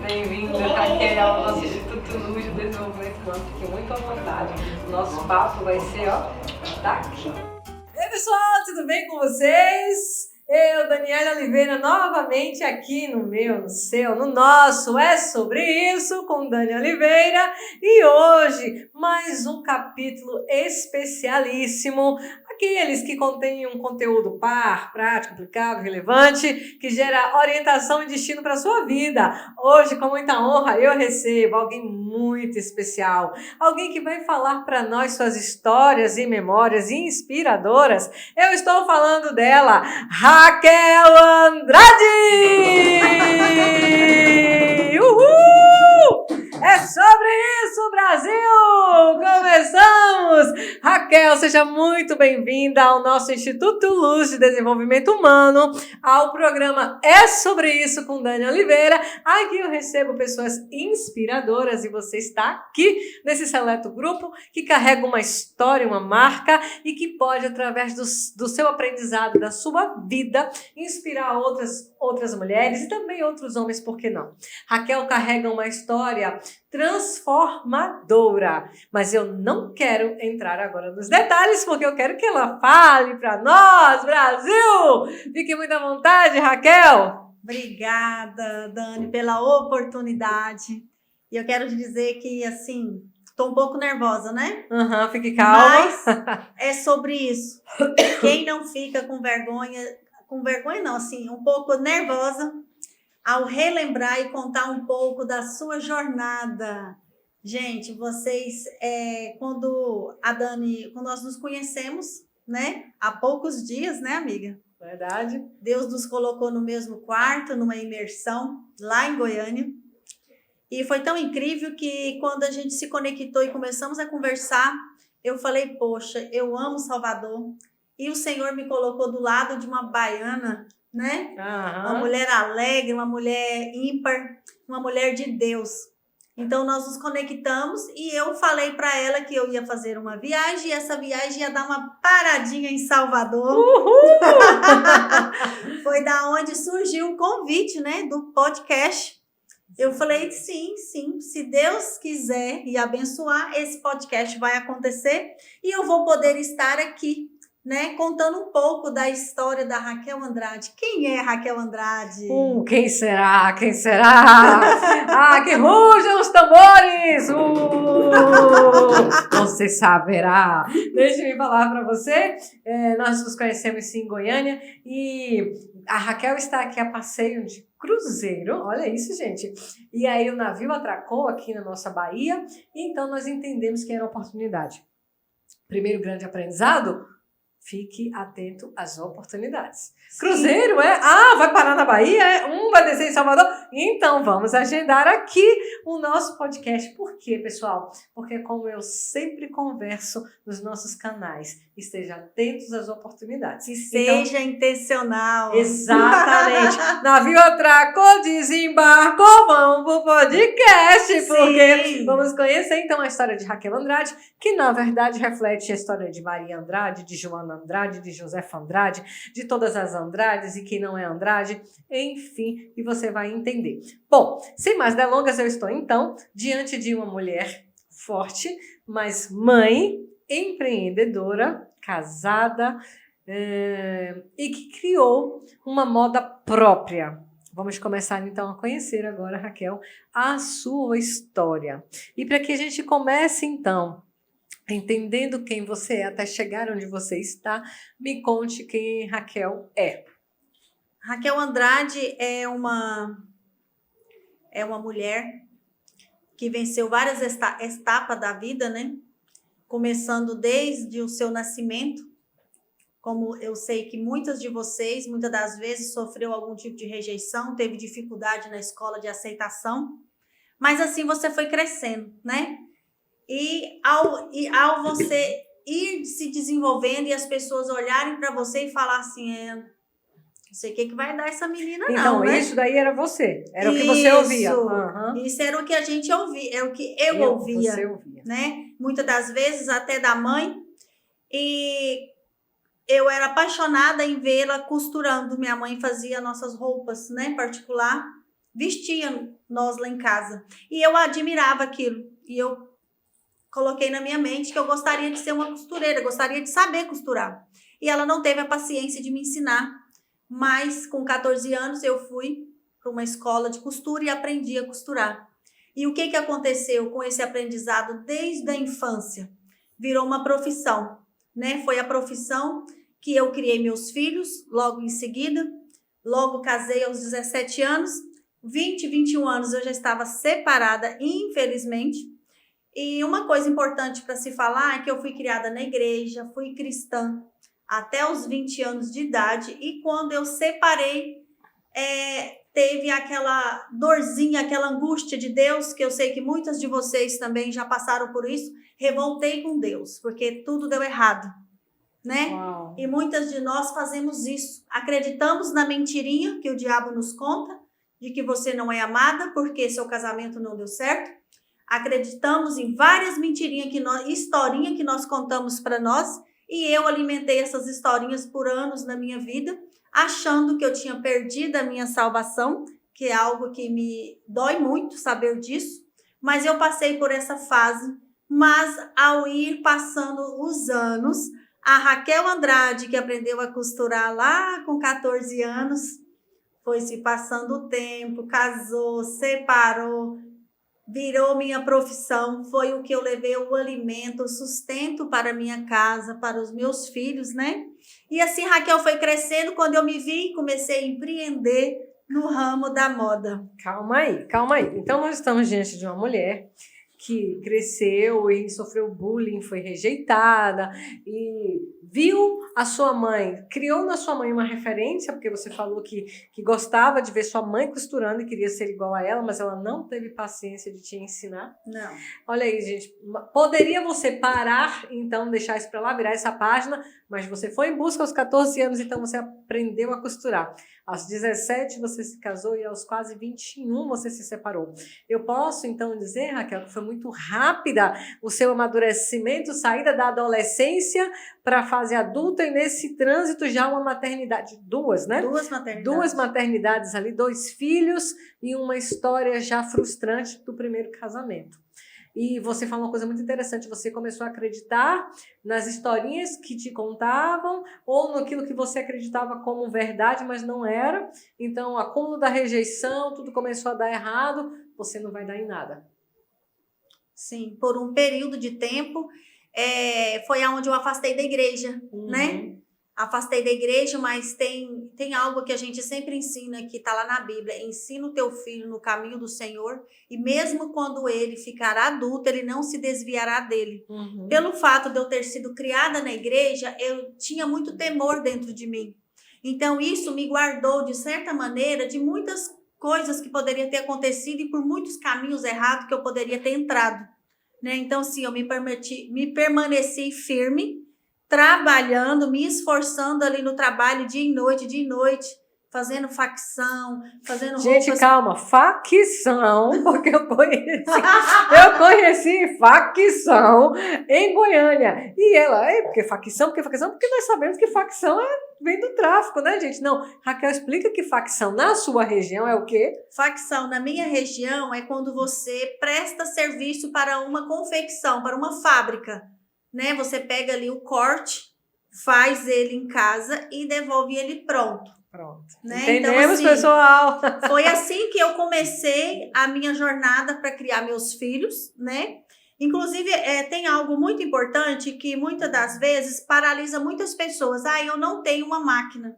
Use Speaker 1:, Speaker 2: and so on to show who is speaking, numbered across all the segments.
Speaker 1: Bem-vinda, Raquel, ao nosso Instituto Luz de Desenvolvimento Humano. Fique muito à vontade. O nosso papo vai ser, daqui. Ei, pessoal, tudo bem com vocês? Eu, Daniela Oliveira, novamente aqui no meu, no seu, no nosso É Sobre Isso, com Dani Oliveira. E hoje, mais um capítulo especialíssimo. Aqueles que contêm um conteúdo prático, aplicável, relevante, que gera orientação e destino para a sua vida. Hoje, com muita honra, eu recebo alguém muito especial. Alguém que vai falar para nós suas histórias e memórias inspiradoras. Eu estou falando dela, Raquel Andrade! Uhul! É sobre isso, Brasil! Começamos! Raquel, seja muito bem-vinda ao nosso Instituto Luz de Desenvolvimento Humano, ao programa É Sobre Isso com Dani Oliveira. Aqui eu recebo pessoas inspiradoras e você está aqui nesse seleto grupo que carrega uma história, uma marca e que pode, através do seu aprendizado, da sua vida, inspirar outras mulheres e também outros homens, por que não? Raquel carrega uma história transformadora, mas eu não quero entrar agora nos detalhes, porque eu quero que ela fale para nós, Brasil! Fique muito à vontade, Raquel!
Speaker 2: Obrigada, Dani, pela oportunidade. E eu quero te dizer que, assim, estou um pouco nervosa, né?
Speaker 1: Fique calma.
Speaker 2: Mas é sobre isso. Quem não fica com vergonha não, assim, um pouco nervosa ao relembrar e contar um pouco da sua jornada. Gente, vocês, quando nós nos conhecemos, né? Há poucos dias, né, amiga?
Speaker 1: Verdade.
Speaker 2: Deus nos colocou no mesmo quarto, numa imersão, lá em Goiânia. E foi tão incrível que quando a gente se conectou e começamos a conversar, eu falei, poxa, eu amo Salvador. E o Senhor me colocou do lado de uma baiana, né? Uma mulher alegre, uma mulher ímpar, uma mulher de Deus. Então, nós nos conectamos e eu falei para ela que eu ia fazer uma viagem e essa viagem ia dar uma paradinha em Salvador.
Speaker 1: Uhul!
Speaker 2: Foi da onde surgiu o convite, né, do podcast. Eu falei, sim, se Deus quiser e abençoar, esse podcast vai acontecer e eu vou poder estar aqui, né, contando um pouco da história da Raquel Andrade. Quem é Raquel Andrade?
Speaker 1: Quem será? Quem será? Que rujam os tambores! Você saberá. Deixa eu falar para você. Nós nos conhecemos sim em Goiânia e a Raquel está aqui a passeio de cruzeiro. Olha isso, gente. E aí o navio atracou aqui na nossa Bahia e então nós entendemos que era oportunidade. Primeiro grande aprendizado, fique atento às oportunidades. Sim. Cruzeiro, vai parar na Bahia? Vai descer em Salvador? Então, vamos agendar aqui o nosso podcast. Por quê, pessoal? Porque como eu sempre converso nos nossos canais, esteja atentos às oportunidades.
Speaker 2: E seja intencional.
Speaker 1: Exatamente. Navio atracou, desembarcou, vamos pro podcast. Sim. Porque vamos conhecer, então, a história de Raquel Andrade, que, na verdade, reflete a história de Maria Andrade, de Joana Andrade, de Josefa Andrade, de todas as Andrades e quem não é Andrade, enfim, e você vai entender. Bom, sem mais delongas, eu estou então diante de uma mulher forte, mas mãe, empreendedora, casada e que criou uma moda própria. Vamos começar então a conhecer agora, Raquel, a sua história. E para que a gente comece então entendendo quem você é até chegar onde você está, me conte quem Raquel é.
Speaker 2: Raquel Andrade é uma mulher que venceu várias etapas da vida, né? Começando desde o seu nascimento, como eu sei que muitas de vocês, muitas das vezes, sofreu algum tipo de rejeição, teve dificuldade na escola de aceitação, mas assim você foi crescendo, né? E ao você ir se desenvolvendo e as pessoas olharem para você e falar assim, não sei o que vai dar essa menina não,
Speaker 1: então,
Speaker 2: né?
Speaker 1: Isso daí era você, era o que você ouvia.
Speaker 2: Isso era o que a gente ouvia, era o que eu ouvia,
Speaker 1: você ouvia,
Speaker 2: né? Muitas das vezes até da mãe, e eu era apaixonada em vê-la costurando. Minha mãe fazia nossas roupas, né, particular, vestia nós lá em casa. E eu admirava aquilo. E eu coloquei na minha mente que eu gostaria de ser uma costureira, gostaria de saber costurar. E ela não teve a paciência de me ensinar, mas com 14 anos eu fui para uma escola de costura e aprendi a costurar. E o que aconteceu com esse aprendizado desde a infância? Virou uma profissão, né? Foi a profissão que eu criei meus filhos logo em seguida. Logo casei aos 17 anos. 21 anos eu já estava separada, infelizmente. E uma coisa importante para se falar é que eu fui criada na igreja, fui cristã até os 20 anos de idade. E quando eu separei, teve aquela dorzinha, aquela angústia de Deus, que eu sei que muitas de vocês também já passaram por isso. Revoltei com Deus, porque tudo deu errado, né?
Speaker 1: Uau.
Speaker 2: E muitas de nós fazemos isso. Acreditamos na mentirinha que o diabo nos conta, de que você não é amada porque seu casamento não deu certo. Acreditamos em várias mentirinhas, historinha que nós contamos para nós. E eu alimentei essas historinhas por anos na minha vida, achando que eu tinha perdido a minha salvação, que é algo que me dói muito saber disso. Mas eu passei por essa fase. Mas ao ir passando os anos, a Raquel Andrade, que aprendeu a costurar lá com 14 anos, foi se passando o tempo, casou, separou, virou minha profissão. Foi o que eu levei o alimento, o sustento para a minha casa, para os meus filhos, né? E assim Raquel foi crescendo. Quando eu me vi, comecei a empreender no ramo da moda.
Speaker 1: Calma aí, calma aí. Então nós estamos diante de uma mulher que cresceu e sofreu bullying, foi rejeitada e viu a sua mãe, criou na sua mãe uma referência, porque você falou que gostava de ver sua mãe costurando e queria ser igual a ela, mas ela não teve paciência de te ensinar.
Speaker 2: Não.
Speaker 1: Olha aí, gente, poderia você parar, então, deixar isso para lá, virar essa página, mas você foi em busca aos 14 anos, então você aprendeu a costurar. Aos 17 você se casou e aos quase 21 você se separou. Eu posso então dizer, Raquel, que foi muito rápida o seu amadurecimento, saída da adolescência para a fase adulta e nesse trânsito já uma maternidade, duas, né? Duas maternidades ali, 2 filhos e uma história já frustrante do primeiro casamento. E você falou uma coisa muito interessante, você começou a acreditar nas historinhas que te contavam ou naquilo que você acreditava como verdade, mas não era. Então, o acúmulo da rejeição, tudo começou a dar errado, você não vai dar em nada.
Speaker 2: Sim, por um período de tempo, foi onde eu afastei da igreja, né? Afastei da igreja, mas tem algo que a gente sempre ensina, que está lá na Bíblia. Ensina o teu filho no caminho do Senhor, e mesmo quando ele ficar adulto, ele não se desviará dele. Pelo fato de eu ter sido criada na igreja, eu tinha muito temor dentro de mim. Então, isso me guardou, de certa maneira, de muitas coisas que poderiam ter acontecido e por muitos caminhos errados que eu poderia ter entrado, né? Então, sim, eu me permaneci firme, trabalhando, me esforçando ali no trabalho dia e noite, fazendo facção, fazendo roupas...
Speaker 1: Gente, calma, facção, porque eu conheci facção em Goiânia. E ela, porque facção? Porque nós sabemos que facção vem do tráfico, né, gente? Não, Raquel, explica que facção na sua região é o quê?
Speaker 2: Facção na minha região é quando você presta serviço para uma confecção, para uma fábrica, né? Você pega ali o corte, faz ele em casa e devolve ele pronto. Né?
Speaker 1: Entendemos,
Speaker 2: então, assim,
Speaker 1: pessoal?
Speaker 2: Foi assim que eu comecei a minha jornada para criar meus filhos, né? Inclusive, tem algo muito importante que muitas das vezes paralisa muitas pessoas. Eu não tenho uma máquina.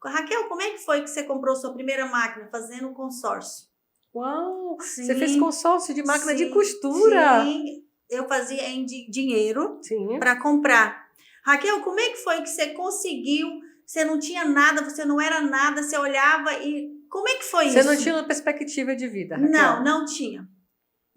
Speaker 2: Raquel, como é que foi que você comprou sua primeira máquina? Fazendo um consórcio.
Speaker 1: Uau!
Speaker 2: Sim,
Speaker 1: você fez consórcio de máquina de costura.
Speaker 2: Sim, eu fazia em dinheiro para comprar. Raquel, como é que foi que você conseguiu? Você não tinha nada, você não era nada, você olhava e... Como é que foi isso?
Speaker 1: Você não tinha uma perspectiva de vida, Raquel?
Speaker 2: Não tinha.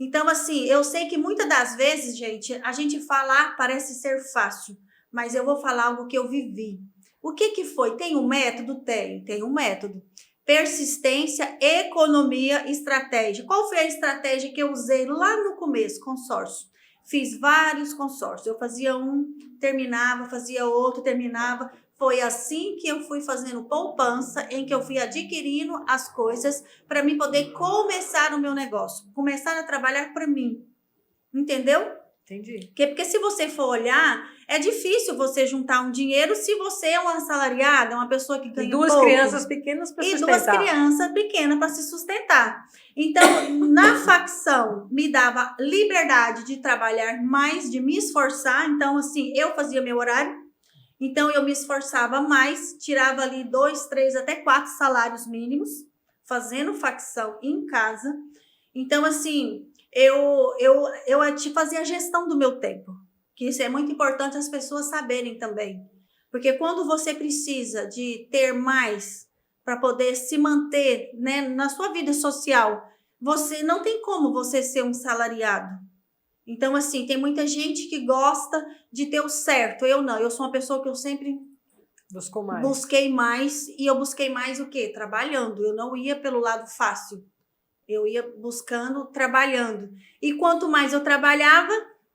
Speaker 2: Então, assim, eu sei que muitas das vezes, gente, a gente falar parece ser fácil, mas eu vou falar algo que eu vivi. O que foi? Tem um método? Tem um método. Persistência, economia, estratégia. Qual foi a estratégia que eu usei lá no começo? Consórcio. Fiz vários consórcios. Eu fazia um, terminava, fazia outro, terminava. Foi assim que eu fui fazendo poupança, em que eu fui adquirindo as coisas para mim poder começar o meu negócio, começar a trabalhar para mim. Entendeu?
Speaker 1: Entendi.
Speaker 2: Porque se você for olhar, é difícil você juntar um dinheiro se você é uma assalariada, uma pessoa que ganha
Speaker 1: Duas
Speaker 2: pouco.
Speaker 1: crianças pequenas para
Speaker 2: E
Speaker 1: sustentar.
Speaker 2: duas crianças pequenas para se sustentar. Então, na facção, me dava liberdade de trabalhar mais, de me esforçar. Então, assim, eu fazia meu horário. Então, eu me esforçava mais, tirava ali 2, 3, até 4 salários mínimos, fazendo facção em casa. Então, assim, eu te fazia a gestão do meu tempo, que isso é muito importante as pessoas saberem também. Porque quando você precisa de ter mais para poder se manter, né, na sua vida social, você não tem como você ser um salariado. Então, assim, tem muita gente que gosta de ter o certo. Eu não, eu sou uma pessoa que eu sempre busquei mais. E eu busquei mais o quê? Trabalhando. Eu não ia pelo lado fácil. Eu ia buscando, trabalhando. E quanto mais eu trabalhava,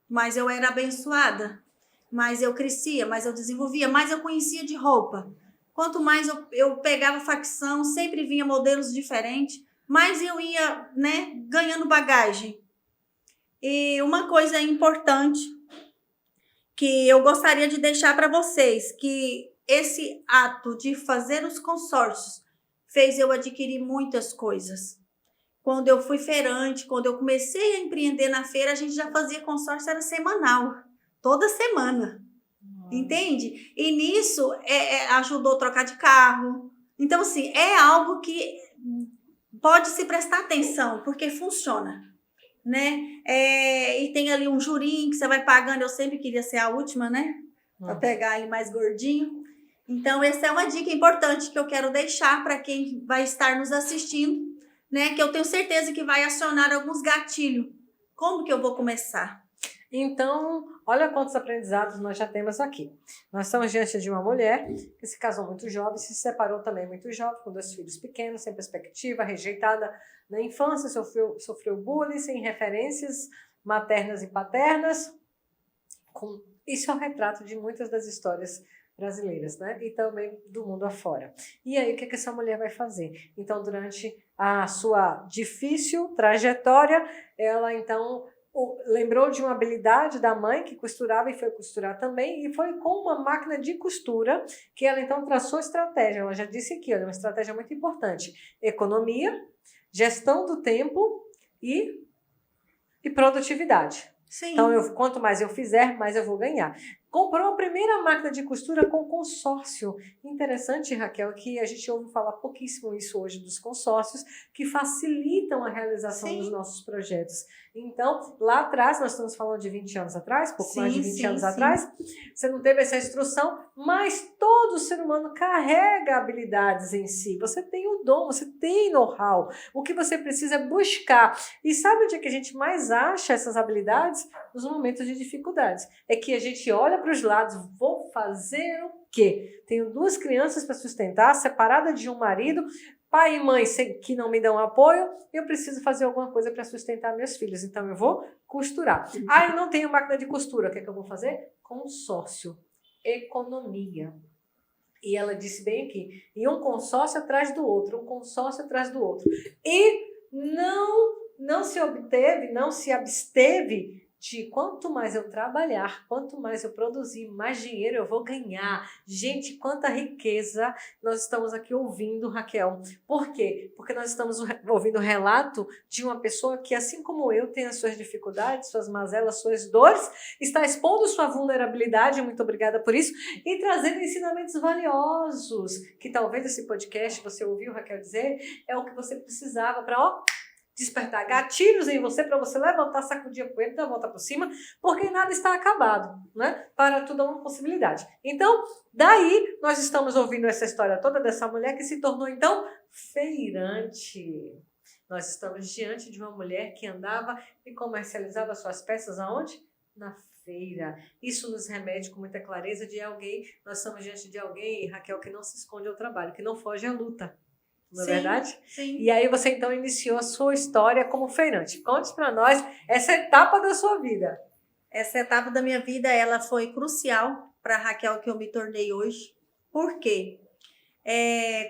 Speaker 2: mais eu era abençoada. Mais eu crescia, mais eu desenvolvia, mais eu conhecia de roupa. Quanto mais eu pegava facção, sempre vinha modelos diferentes, mais eu ia, né, ganhando bagagem. E uma coisa importante que eu gostaria de deixar para vocês, que esse ato de fazer os consórcios fez eu adquirir muitas coisas. Quando eu fui feirante, quando eu comecei a empreender na feira, a gente já fazia consórcio, era semanal, toda semana. Entende? E nisso ajudou a trocar de carro. Então, assim, é algo que pode se prestar atenção, porque funciona, né? E tem ali um jurinho que você vai pagando. Eu sempre queria ser a última, né? Para pegar ele mais gordinho. Então, essa é uma dica importante que eu quero deixar para quem vai estar nos assistindo, né? Que eu tenho certeza que vai acionar alguns gatilhos. Como que eu vou começar?
Speaker 1: Então, olha quantos aprendizados nós já temos aqui. Nós estamos diante de uma mulher que se casou muito jovem, se separou também muito jovem, com 2 filhos pequenos, sem perspectiva, rejeitada na infância, sofreu bullying, sem referências maternas e paternas. Isso é um retrato de muitas das histórias brasileiras, né? E também do mundo afora. E aí, o que essa mulher vai fazer? Então, durante a sua difícil trajetória, ela então lembrou de uma habilidade da mãe que costurava e foi costurar também, e foi com uma máquina de costura que ela então traçou estratégia. Ela já disse aqui, olha, uma estratégia muito importante: economia, gestão do tempo e produtividade. Sim. Então, quanto mais eu fizer, mais eu vou ganhar. Comprou a primeira máquina de costura com consórcio. Interessante, Raquel, que a gente ouve falar pouquíssimo isso hoje dos consórcios, que facilitam a realização dos nossos projetos. Então, lá atrás, nós estamos falando de 20 anos atrás, pouco mais de 20 anos atrás, você não teve essa instrução, mas todo ser humano carrega habilidades em si. Você tem o dom, você tem know-how. O que você precisa é buscar. E sabe onde é que a gente mais acha essas habilidades? Nos momentos de dificuldades. É que a gente olha para os lados, vou fazer o quê? Tenho 2 crianças para sustentar, separada de um marido, pai e mãe que não me dão apoio, eu preciso fazer alguma coisa para sustentar meus filhos, então eu vou costurar. Eu não tenho máquina de costura, o que é que eu vou fazer? Consórcio, economia. E ela disse bem aqui, e um consórcio atrás do outro, um consórcio atrás do outro. E não se absteve de quanto mais eu trabalhar, quanto mais eu produzir, mais dinheiro eu vou ganhar. Gente, quanta riqueza nós estamos aqui ouvindo, Raquel. Por quê? Porque nós estamos ouvindo o relato de uma pessoa que, assim como eu, tem as suas dificuldades, suas mazelas, suas dores, está expondo sua vulnerabilidade, muito obrigada por isso, e trazendo ensinamentos valiosos, que talvez esse podcast, você ouviu, Raquel, dizer, é o que você precisava para, despertar gatilhos em você para você levantar, sacudir a poeira, dar a volta por cima, porque nada está acabado, né? Para tudo há uma possibilidade. Então, daí nós estamos ouvindo essa história toda dessa mulher que se tornou, então, feirante. Nós estamos diante de uma mulher que andava e comercializava suas peças aonde? Na feira. Isso nos remete com muita clareza de alguém, nós estamos diante de alguém, Raquel, que não se esconde ao trabalho, que não foge à luta. Não é verdade?
Speaker 2: Sim.
Speaker 1: E aí você então iniciou a sua história como feirante. Conte para nós essa etapa da sua vida.
Speaker 2: Essa etapa da minha vida, ela foi crucial para a Raquel que eu me tornei hoje. Por quê?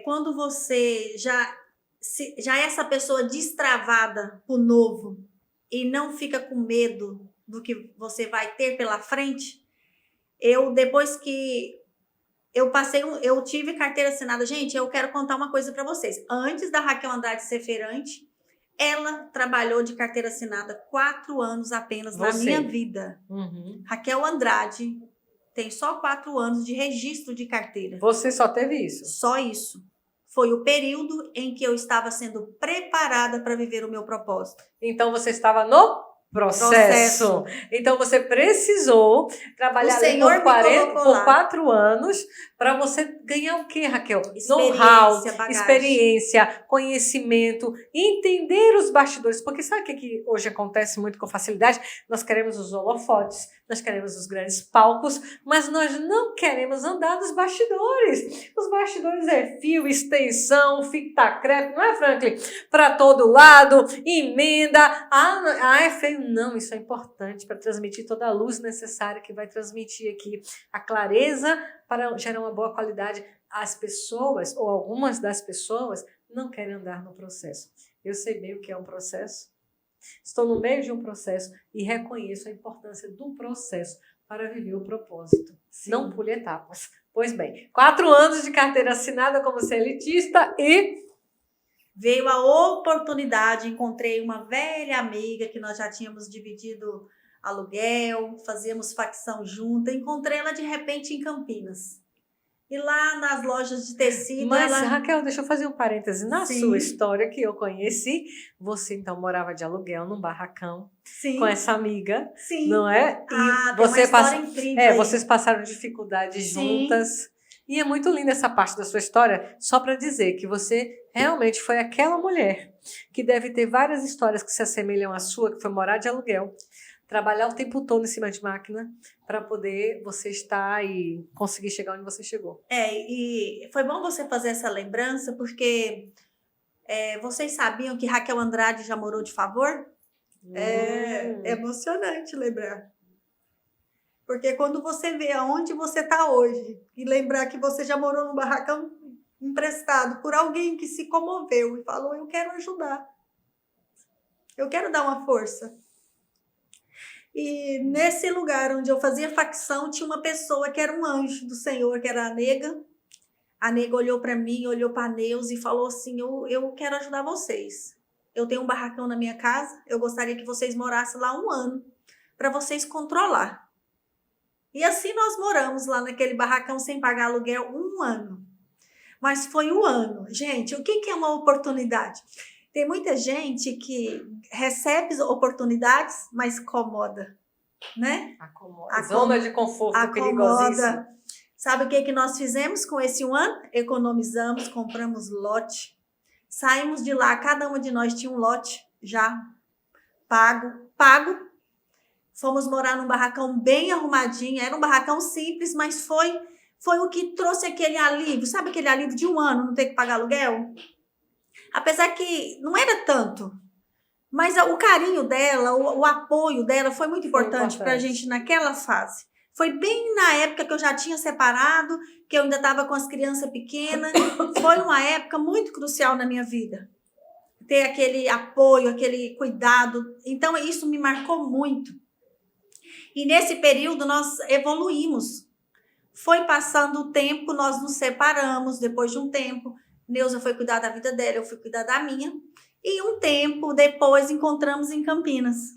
Speaker 2: Quando você já é essa pessoa destravada pro novo e não fica com medo do que você vai ter pela frente, depois que eu tive carteira assinada, gente, eu quero contar uma coisa para vocês. Antes da Raquel Andrade ser feirante, ela trabalhou de carteira assinada 4 anos apenas na minha vida.
Speaker 1: Uhum.
Speaker 2: Raquel Andrade tem só 4 anos de registro de carteira.
Speaker 1: Você só teve isso?
Speaker 2: Só isso. Foi o período em que eu estava sendo preparada para viver o meu propósito.
Speaker 1: Então você estava no processo. Então você precisou trabalhar ali por 4 anos para você ganhar o quê, Raquel? Know-how, experiência, conhecimento, entender os bastidores. Porque sabe o que hoje acontece muito com facilidade? Nós queremos os holofotes, nós queremos os grandes palcos, mas nós não queremos andar nos bastidores. Os bastidores é fio, extensão, fita crepe, não é, Franklin? Para todo lado, emenda. É feio. Não, isso é importante para transmitir toda a luz necessária que vai transmitir aqui a clareza para gerar uma boa qualidade. As pessoas, ou algumas das pessoas, não querem andar no processo. Eu sei bem o que é um processo. Estou no meio de um processo e reconheço a importância do processo para viver o propósito. Sim. Não pule etapas. Pois bem, 4 anos de carteira assinada como seletista e...
Speaker 2: veio a oportunidade, encontrei uma velha amiga que nós já tínhamos dividido aluguel, fazíamos facção junta, encontrei ela de repente em Campinas. E lá nas lojas de tecido...
Speaker 1: Mas, Raquel, deixa eu fazer um parêntese. Na Sim. sua história que eu conheci, você então morava de aluguel num barracão Sim. com essa amiga,
Speaker 2: Sim.
Speaker 1: não é?
Speaker 2: E você incrível
Speaker 1: vocês passaram dificuldades juntas. E é muito linda essa parte da sua história, só para dizer que você realmente foi aquela mulher que deve ter várias histórias que se assemelham à sua, que foi morar de aluguel, trabalhar o tempo todo em cima de máquina para poder você estar e conseguir chegar onde você chegou.
Speaker 2: E foi bom você fazer essa lembrança, porque vocês sabiam que Raquel Andrade já morou de favor? É emocionante lembrar. Porque quando você vê aonde você está hoje e lembrar que você já morou num barracão emprestado por alguém que se comoveu e falou, eu quero ajudar. Eu quero dar uma força. E nesse lugar onde eu fazia facção, tinha uma pessoa que era um anjo do Senhor, que era a Nega. A Nega olhou para mim, olhou para a Neus e falou assim, eu quero ajudar vocês. Eu tenho um barracão na minha casa, eu gostaria que vocês morassem lá 1 ano, para vocês controlar. E assim nós moramos lá naquele barracão sem pagar aluguel 1 ano. Mas foi 1 ano. Gente, o que é uma oportunidade? Tem muita gente que recebe oportunidades, mas acomoda, né?
Speaker 1: Acomoda. Zona de conforto perigosíssima.
Speaker 2: Sabe o que nós fizemos com esse 1 ano? Economizamos, compramos lote. Saímos de lá, cada uma de nós tinha um lote já pago. Fomos morar num barracão bem arrumadinho. Era um barracão simples, mas foi o que trouxe aquele alívio. Sabe aquele alívio de 1 ano, não ter que pagar aluguel? Apesar que não era tanto. Mas o carinho dela, o apoio dela foi muito importante para a gente naquela fase. Foi bem na época que eu já tinha separado, que eu ainda estava com as crianças pequenas. Foi uma época muito crucial na minha vida. Ter aquele apoio, aquele cuidado. Então, isso me marcou muito. E nesse período nós evoluímos. Foi passando o tempo, nós nos separamos depois de um tempo. Neuza foi cuidar da vida dela, eu fui cuidar da minha. E um tempo depois encontramos em Campinas.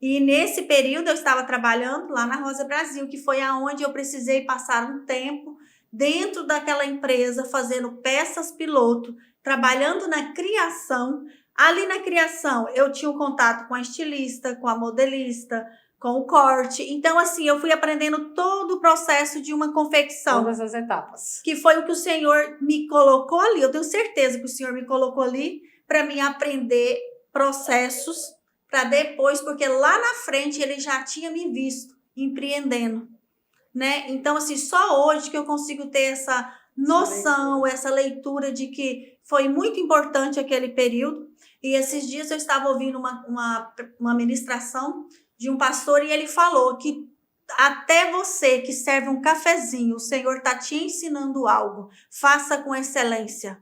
Speaker 2: E nesse período eu estava trabalhando lá na Rosa Brasil, que foi aonde eu precisei passar um tempo dentro daquela empresa, fazendo peças piloto, trabalhando na criação. Ali na criação eu tinha um contato com a estilista, com a modelista, com o corte. Então, assim, eu fui aprendendo todo o processo de uma confecção.
Speaker 1: Todas as etapas.
Speaker 2: Que foi o que o Senhor me colocou ali. Eu tenho certeza que o Senhor me colocou ali para mim aprender processos para depois, porque lá na frente ele já tinha me visto empreendendo, né? Então, assim, só hoje que eu consigo ter essa noção, essa leitura de que foi muito importante aquele período. E esses dias eu estava ouvindo uma ministração de um pastor e ele falou que até você que serve um cafezinho, o Senhor está te ensinando algo. Faça com excelência.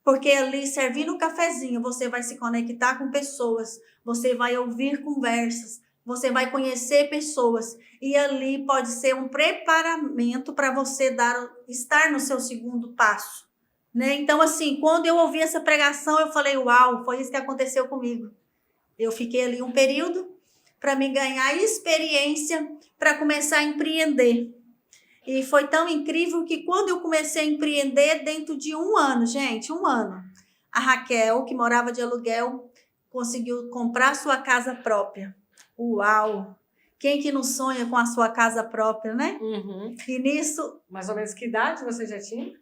Speaker 2: Porque ali, servindo o cafezinho, você vai se conectar com pessoas, você vai ouvir conversas, você vai conhecer pessoas. E ali pode ser um preparamento para você estar no seu segundo passo. Né? Então, assim, quando eu ouvi essa pregação, eu falei, uau, foi isso que aconteceu comigo. Eu fiquei ali um período para me ganhar experiência para começar a empreender. E foi tão incrível que quando eu comecei a empreender, dentro de 1 ano, gente, 1 ano, a Raquel, que morava de aluguel, conseguiu comprar sua casa própria. Uau! Quem que não sonha com a sua casa própria, né?
Speaker 1: Uhum.
Speaker 2: E nisso...
Speaker 1: Mais ou menos que idade você já tinha?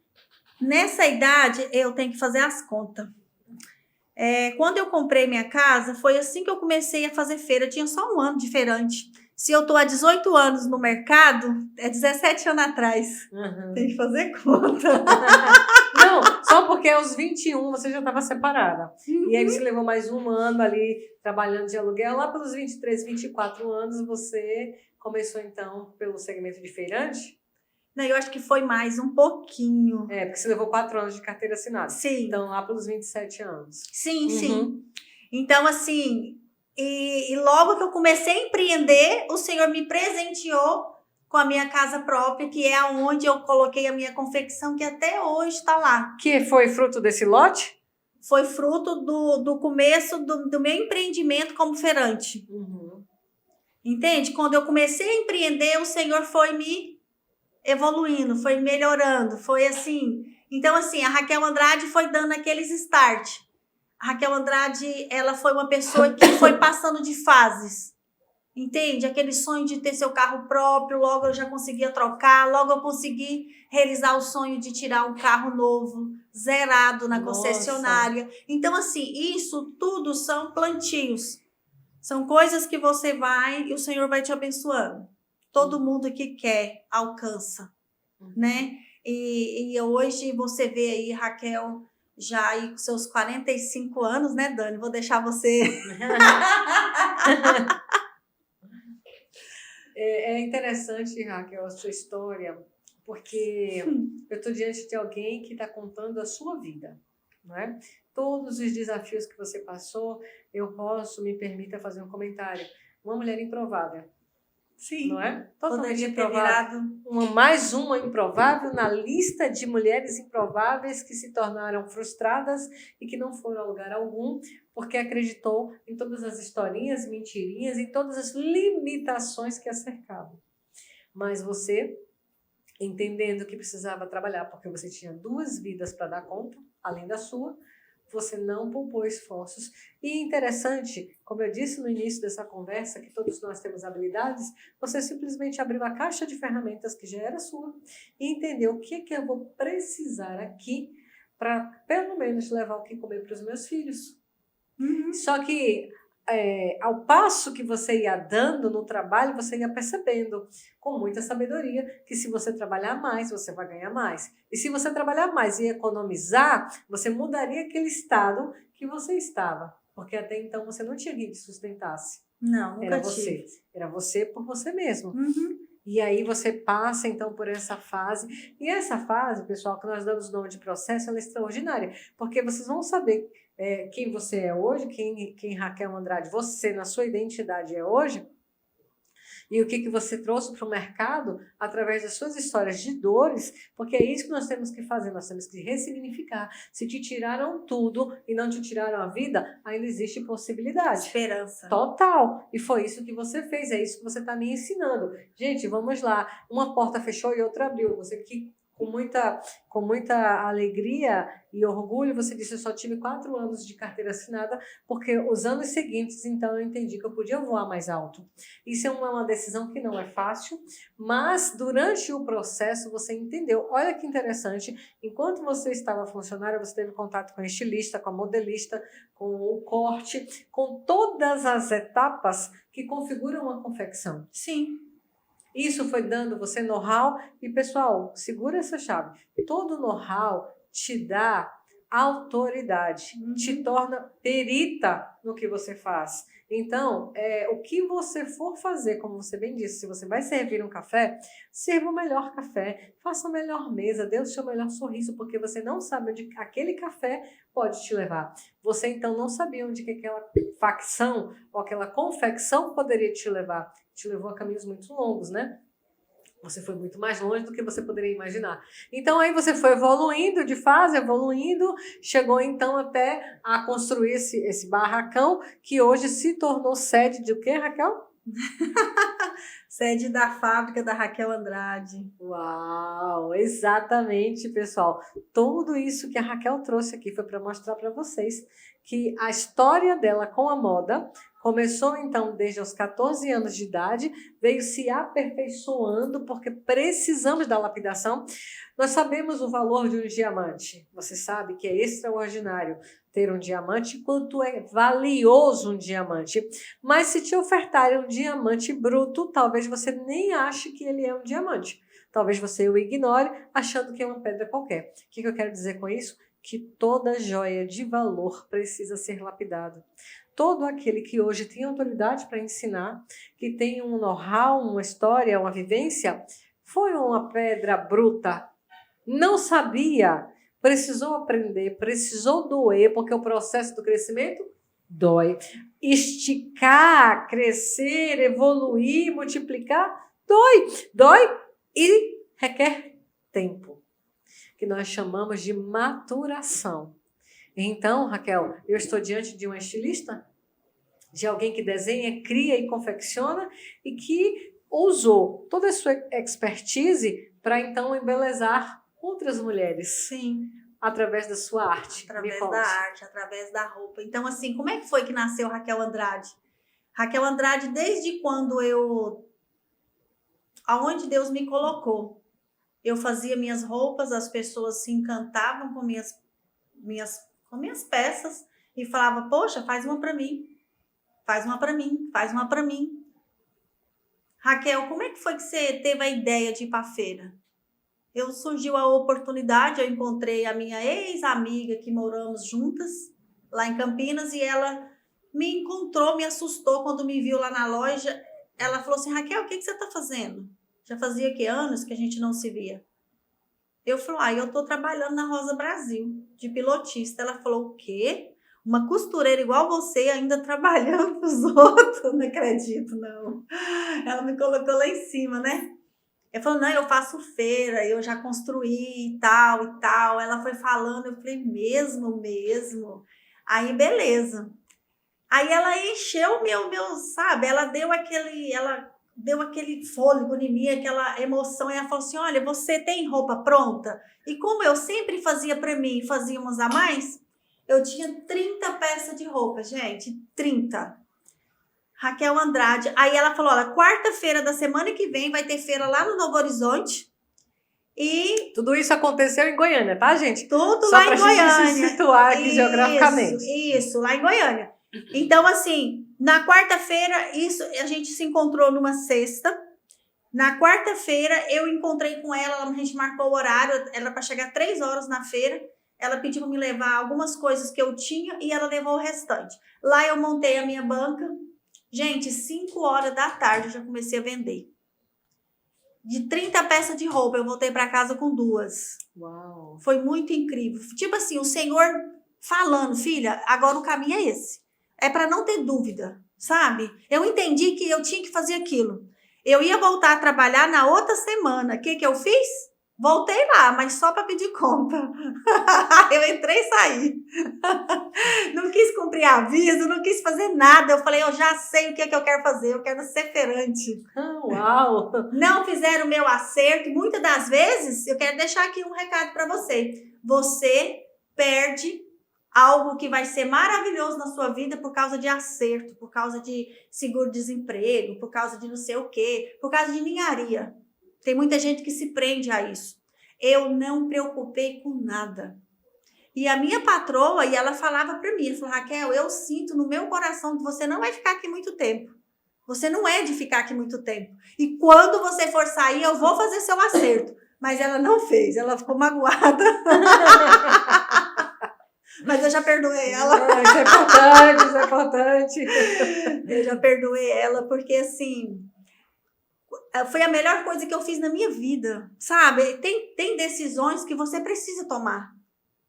Speaker 2: Nessa idade, eu tenho que fazer as contas. Quando eu comprei minha casa, foi assim que eu comecei a fazer feira. Eu tinha só 1 ano de feirante. Se eu estou há 18 anos no mercado, é 17 anos atrás.
Speaker 1: Uhum.
Speaker 2: Tem que fazer conta.
Speaker 1: Não, só porque aos 21 você já estava separada. E aí você levou mais 1 ano ali trabalhando de aluguel. Lá pelos 23, 24 anos você começou então pelo segmento de feirante?
Speaker 2: Não, eu acho que foi mais um pouquinho.
Speaker 1: Porque você levou 4 anos de carteira assinada.
Speaker 2: Sim.
Speaker 1: Então lá pelos 27 anos.
Speaker 2: Sim, sim. Então, assim, e logo que eu comecei a empreender, o Senhor me presenteou com a minha casa própria, que é onde eu coloquei a minha confecção, que até hoje está lá.
Speaker 1: Que foi fruto desse lote?
Speaker 2: Foi fruto do começo do meu empreendimento como feirante.
Speaker 1: Uhum.
Speaker 2: Entende? Quando eu comecei a empreender, o Senhor foi me evoluindo, foi melhorando, foi assim. Então, assim, a Raquel Andrade foi dando aqueles start. A Raquel Andrade, ela foi uma pessoa que foi passando de fases. Entende? Aquele sonho de ter seu carro próprio, logo eu já conseguia trocar, logo eu consegui realizar o sonho de tirar um carro novo, zerado na concessionária. Então, assim, isso tudo são plantios. São coisas que você vai e o Senhor vai te abençoando. Todo mundo que quer, alcança, né? E hoje você vê aí, Raquel, já aí com seus 45 anos, né, Dani? Vou deixar você...
Speaker 1: É interessante, Raquel, a sua história, porque eu estou diante de alguém que está contando a sua vida, não é? Todos os desafios que você passou, eu posso, me permita fazer um comentário. Uma mulher improvável.
Speaker 2: Sim.
Speaker 1: Não é? Totalmente
Speaker 2: Poderia ter
Speaker 1: improvável.
Speaker 2: virado...
Speaker 1: Mais uma improvável na lista de mulheres improváveis que se tornaram frustradas e que não foram a lugar algum, porque acreditou em todas as historinhas, mentirinhas, em todas as limitações que a cercavam. Mas você, entendendo que precisava trabalhar, porque você tinha 2 vidas para dar conta, além da sua, você não poupou esforços. E interessante, como eu disse no início dessa conversa, que todos nós temos habilidades, você simplesmente abriu a caixa de ferramentas que já era sua e entendeu o que é que eu vou precisar aqui para, pelo menos, levar o que comer para os meus filhos.
Speaker 2: Uhum.
Speaker 1: Só que, ao passo que você ia dando no trabalho, você ia percebendo, com muita sabedoria, que se você trabalhar mais, você vai ganhar mais. E se você trabalhar mais e economizar, você mudaria aquele estado que você estava. Porque até então você não tinha quem te sustentasse.
Speaker 2: Não, nunca
Speaker 1: Era
Speaker 2: tive.
Speaker 1: você. Era você por você mesmo.
Speaker 2: Uhum.
Speaker 1: E aí você passa, então, por essa fase. E essa fase, pessoal, que nós damos o nome de processo, ela é extraordinária. Porque vocês vão saber quem você é hoje, quem Raquel Andrade, você, na sua identidade, é hoje. E o que você trouxe para o mercado através das suas histórias de dores, porque é isso que nós temos que fazer, nós temos que ressignificar. Se te tiraram tudo e não te tiraram a vida, ainda existe possibilidade.
Speaker 2: Esperança.
Speaker 1: Total. E foi isso que você fez, é isso que você está me ensinando. Gente, vamos lá. Uma porta fechou e outra abriu. Você que com muita alegria e orgulho, você disse, eu só tive 4 anos de carteira assinada, porque os anos seguintes, então, eu entendi que eu podia voar mais alto. Isso é uma decisão que não é fácil, mas durante o processo você entendeu. Olha que interessante, enquanto você estava funcionária, você teve contato com a estilista, com a modelista, com o corte, com todas as etapas que configuram a confecção.
Speaker 2: Sim.
Speaker 1: Isso foi dando você know-how e, pessoal, segura essa chave. Todo know-how te dá autoridade, te torna perita no que você faz. Então, o que você for fazer, como você bem disse, se você vai servir um café, sirva o melhor café, faça a melhor mesa, dê o seu melhor sorriso, porque você não sabe onde aquele café pode te levar. Você, então, não sabia onde que aquela facção ou aquela confecção poderia te levar. Te levou a caminhos muito longos, né? Você foi muito mais longe do que você poderia imaginar. Então, aí você foi evoluindo de fase, evoluindo, chegou então até a construir esse barracão, que hoje se tornou sede de o quê, Raquel?
Speaker 2: Sede da fábrica da Raquel Andrade.
Speaker 1: Uau, exatamente, pessoal. Tudo isso que a Raquel trouxe aqui foi para mostrar para vocês que a história dela com a moda começou então desde os 14 anos de idade, veio se aperfeiçoando porque precisamos da lapidação. Nós sabemos o valor de um diamante. Você sabe que é extraordinário ter um diamante, quanto é valioso um diamante. Mas se te ofertarem um diamante bruto, talvez você nem ache que ele é um diamante. Talvez você o ignore achando que é uma pedra qualquer. O que eu quero dizer com isso? Que toda joia de valor precisa ser lapidada. Todo aquele que hoje tem autoridade para ensinar, que tem um know-how, uma história, uma vivência, foi uma pedra bruta, não sabia, precisou aprender, precisou doer, porque o processo do crescimento dói. Esticar, crescer, evoluir, multiplicar, dói e requer tempo, que nós chamamos de maturação. Então, Raquel, eu estou diante de uma estilista, de alguém que desenha, cria e confecciona e que usou toda a sua expertise para então embelezar outras mulheres.
Speaker 2: Sim.
Speaker 1: Através da sua arte.
Speaker 2: Através da arte, através da roupa. Então, assim, como é que foi que nasceu Raquel Andrade? Raquel Andrade, desde quando aonde Deus me colocou, eu fazia minhas roupas, as pessoas se encantavam com minhas peças e falava, poxa, faz uma para mim, faz uma para mim, faz uma para mim. Raquel, como é que foi que você teve a ideia de ir para a feira? Surgiu a oportunidade, eu encontrei a minha ex-amiga que moramos juntas lá em Campinas e ela me encontrou, me assustou quando me viu lá na loja. Ela falou assim, Raquel, o que você está fazendo? Já fazia anos que a gente não se via. Eu falei, eu estou trabalhando na Rosa Brasil, de pilotista. Ela falou, o quê? Uma costureira igual você ainda trabalhando para os outros? Não acredito, não. Ela me colocou lá em cima, né? Eu falei, não, eu faço feira, eu já construí e tal e tal. Ela foi falando, eu falei, mesmo. Aí, beleza. Aí ela encheu meu, sabe? Ela deu aquele fôlego em mim, aquela emoção. E ela falou assim, olha, você tem roupa pronta? E como eu sempre fazia para mim, fazia umas a mais, eu tinha 30 peças de roupa, gente, 30. Raquel Andrade. Aí ela falou, olha, quarta-feira da semana que vem vai ter feira lá no Novo Horizonte. E
Speaker 1: tudo isso aconteceu em Goiânia, tá, gente?
Speaker 2: Tudo
Speaker 1: só
Speaker 2: lá em Goiânia.
Speaker 1: Só para se situar aqui geograficamente.
Speaker 2: Isso, lá em Goiânia. Então, assim, na quarta-feira, a gente se encontrou numa sexta. Na quarta-feira, eu encontrei com ela, a gente marcou o horário, era para chegar 3 horas na feira. Ela pediu para me levar algumas coisas que eu tinha e ela levou o restante. Lá eu montei a minha banca. Gente, 5 horas da tarde eu já comecei a vender. De 30 peças de roupa, eu voltei para casa com 2.
Speaker 1: Uau!
Speaker 2: Foi muito incrível. Tipo assim, o Senhor falando, filha, agora o caminho é esse. É para não ter dúvida, sabe? Eu entendi que eu tinha que fazer aquilo. Eu ia voltar a trabalhar na outra semana. O que eu fiz? Voltei lá, mas só para pedir conta. Eu entrei e saí. Não quis cumprir aviso, não quis fazer nada. Eu falei, eu já sei o que eu quero fazer. Eu quero ser feirante.
Speaker 1: Uau!
Speaker 2: Não fizeram o meu acerto. Muitas das vezes, eu quero deixar aqui um recado para você. Você perde algo que vai ser maravilhoso na sua vida por causa de acerto, por causa de seguro-desemprego, por causa de não sei o quê, por causa de ninharia. Tem muita gente que se prende a isso. Eu não me preocupei com nada. E a minha patroa, e ela falava para mim, ela falou, Raquel, eu sinto no meu coração que você não vai ficar aqui muito tempo. Você não é de ficar aqui muito tempo. E quando você for sair, eu vou fazer seu acerto. Mas ela não fez, ela ficou magoada. Mas eu já perdoei ela.
Speaker 1: Isso é importante, isso é importante.
Speaker 2: Eu já perdoei ela, porque assim, foi a melhor coisa que eu fiz na minha vida, sabe? Tem decisões que você precisa tomar.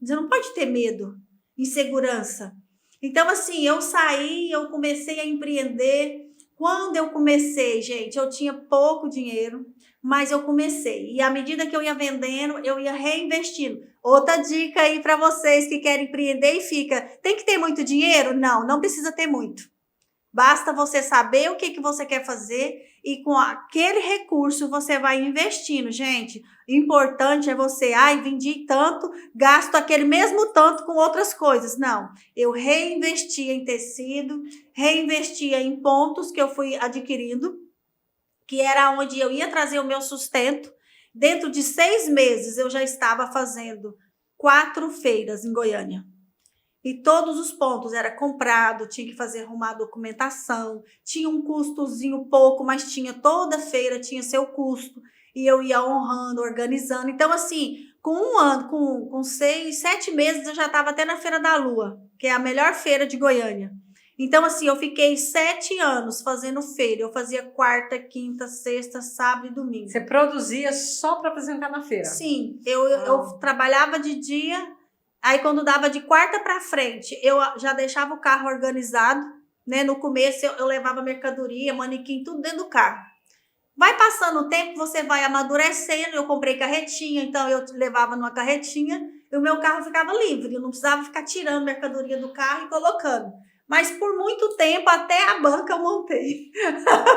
Speaker 2: Você não pode ter medo, insegurança. Então, assim, eu saí, eu comecei a empreender. Quando eu comecei, gente, eu tinha pouco dinheiro, mas eu comecei. E à medida que eu ia vendendo, eu ia reinvestindo. Outra dica aí para vocês que querem empreender e fica, tem que ter muito dinheiro? Não, não precisa ter muito. Basta você saber o que você quer fazer e com aquele recurso você vai investindo, gente. Importante é você, vendi tanto, gasto aquele mesmo tanto com outras coisas. Não, eu reinvestia em tecido, reinvestia em pontos que eu fui adquirindo, que era onde eu ia trazer o meu sustento. Dentro de 6 meses eu já estava fazendo 4 feiras em Goiânia. E todos os pontos era comprado, tinha que fazer arrumar a documentação, tinha um custozinho pouco, mas tinha toda feira, tinha seu custo, e eu ia honrando, organizando. Então, assim, com 1 ano, com 6, 7 meses, eu já estava até na Feira da Lua, que é a melhor feira de Goiânia. Então, assim, eu fiquei 7 anos fazendo feira. Eu fazia quarta, quinta, sexta, sábado e domingo.
Speaker 1: Você produzia só para apresentar na feira?
Speaker 2: Sim, eu trabalhava de dia. Aí, quando dava de quarta para frente, eu já deixava o carro organizado, né? No começo, eu levava mercadoria, manequim, tudo dentro do carro. Vai passando o tempo, você vai amadurecendo. Eu comprei carretinha, então eu levava numa carretinha e o meu carro ficava livre. Eu não precisava ficar tirando mercadoria do carro e colocando. Mas por muito tempo, até a banca eu montei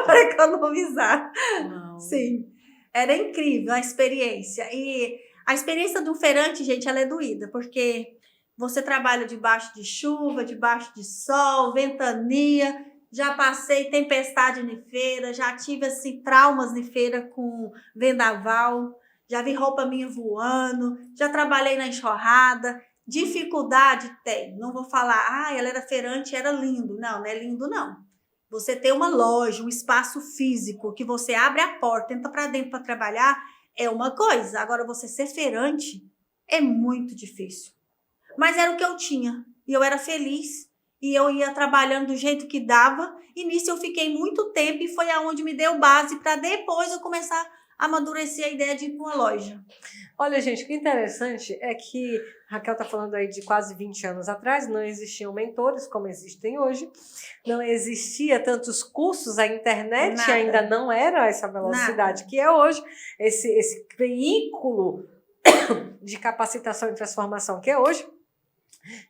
Speaker 2: para economizar.
Speaker 1: Não.
Speaker 2: Sim, era incrível a experiência. E a experiência do feirante, gente, ela é doída, porque você trabalha debaixo de chuva, debaixo de sol, ventania. Já passei tempestade na feira, já tive assim, traumas na feira com vendaval, já vi roupa minha voando, já trabalhei na enxurrada. Dificuldade tem, não vou falar, ela era feirante, era lindo. Não, não é lindo não. Você ter uma loja, um espaço físico, que você abre a porta, entra para dentro para trabalhar, é uma coisa. Agora, você ser feirante é muito difícil. Mas era o que eu tinha. E eu era feliz. E eu ia trabalhando do jeito que dava. E nisso eu fiquei muito tempo. E foi aonde me deu base para depois eu começar a amadurecer a ideia de ir para uma loja.
Speaker 1: Olha, gente, o que interessante é que a Raquel está falando aí de quase 20 anos atrás, não existiam mentores como existem hoje, não existia tantos cursos, a internet
Speaker 2: Nada.
Speaker 1: ainda não era essa velocidade
Speaker 2: Nada.
Speaker 1: que é hoje, esse veículo de capacitação e transformação que é hoje.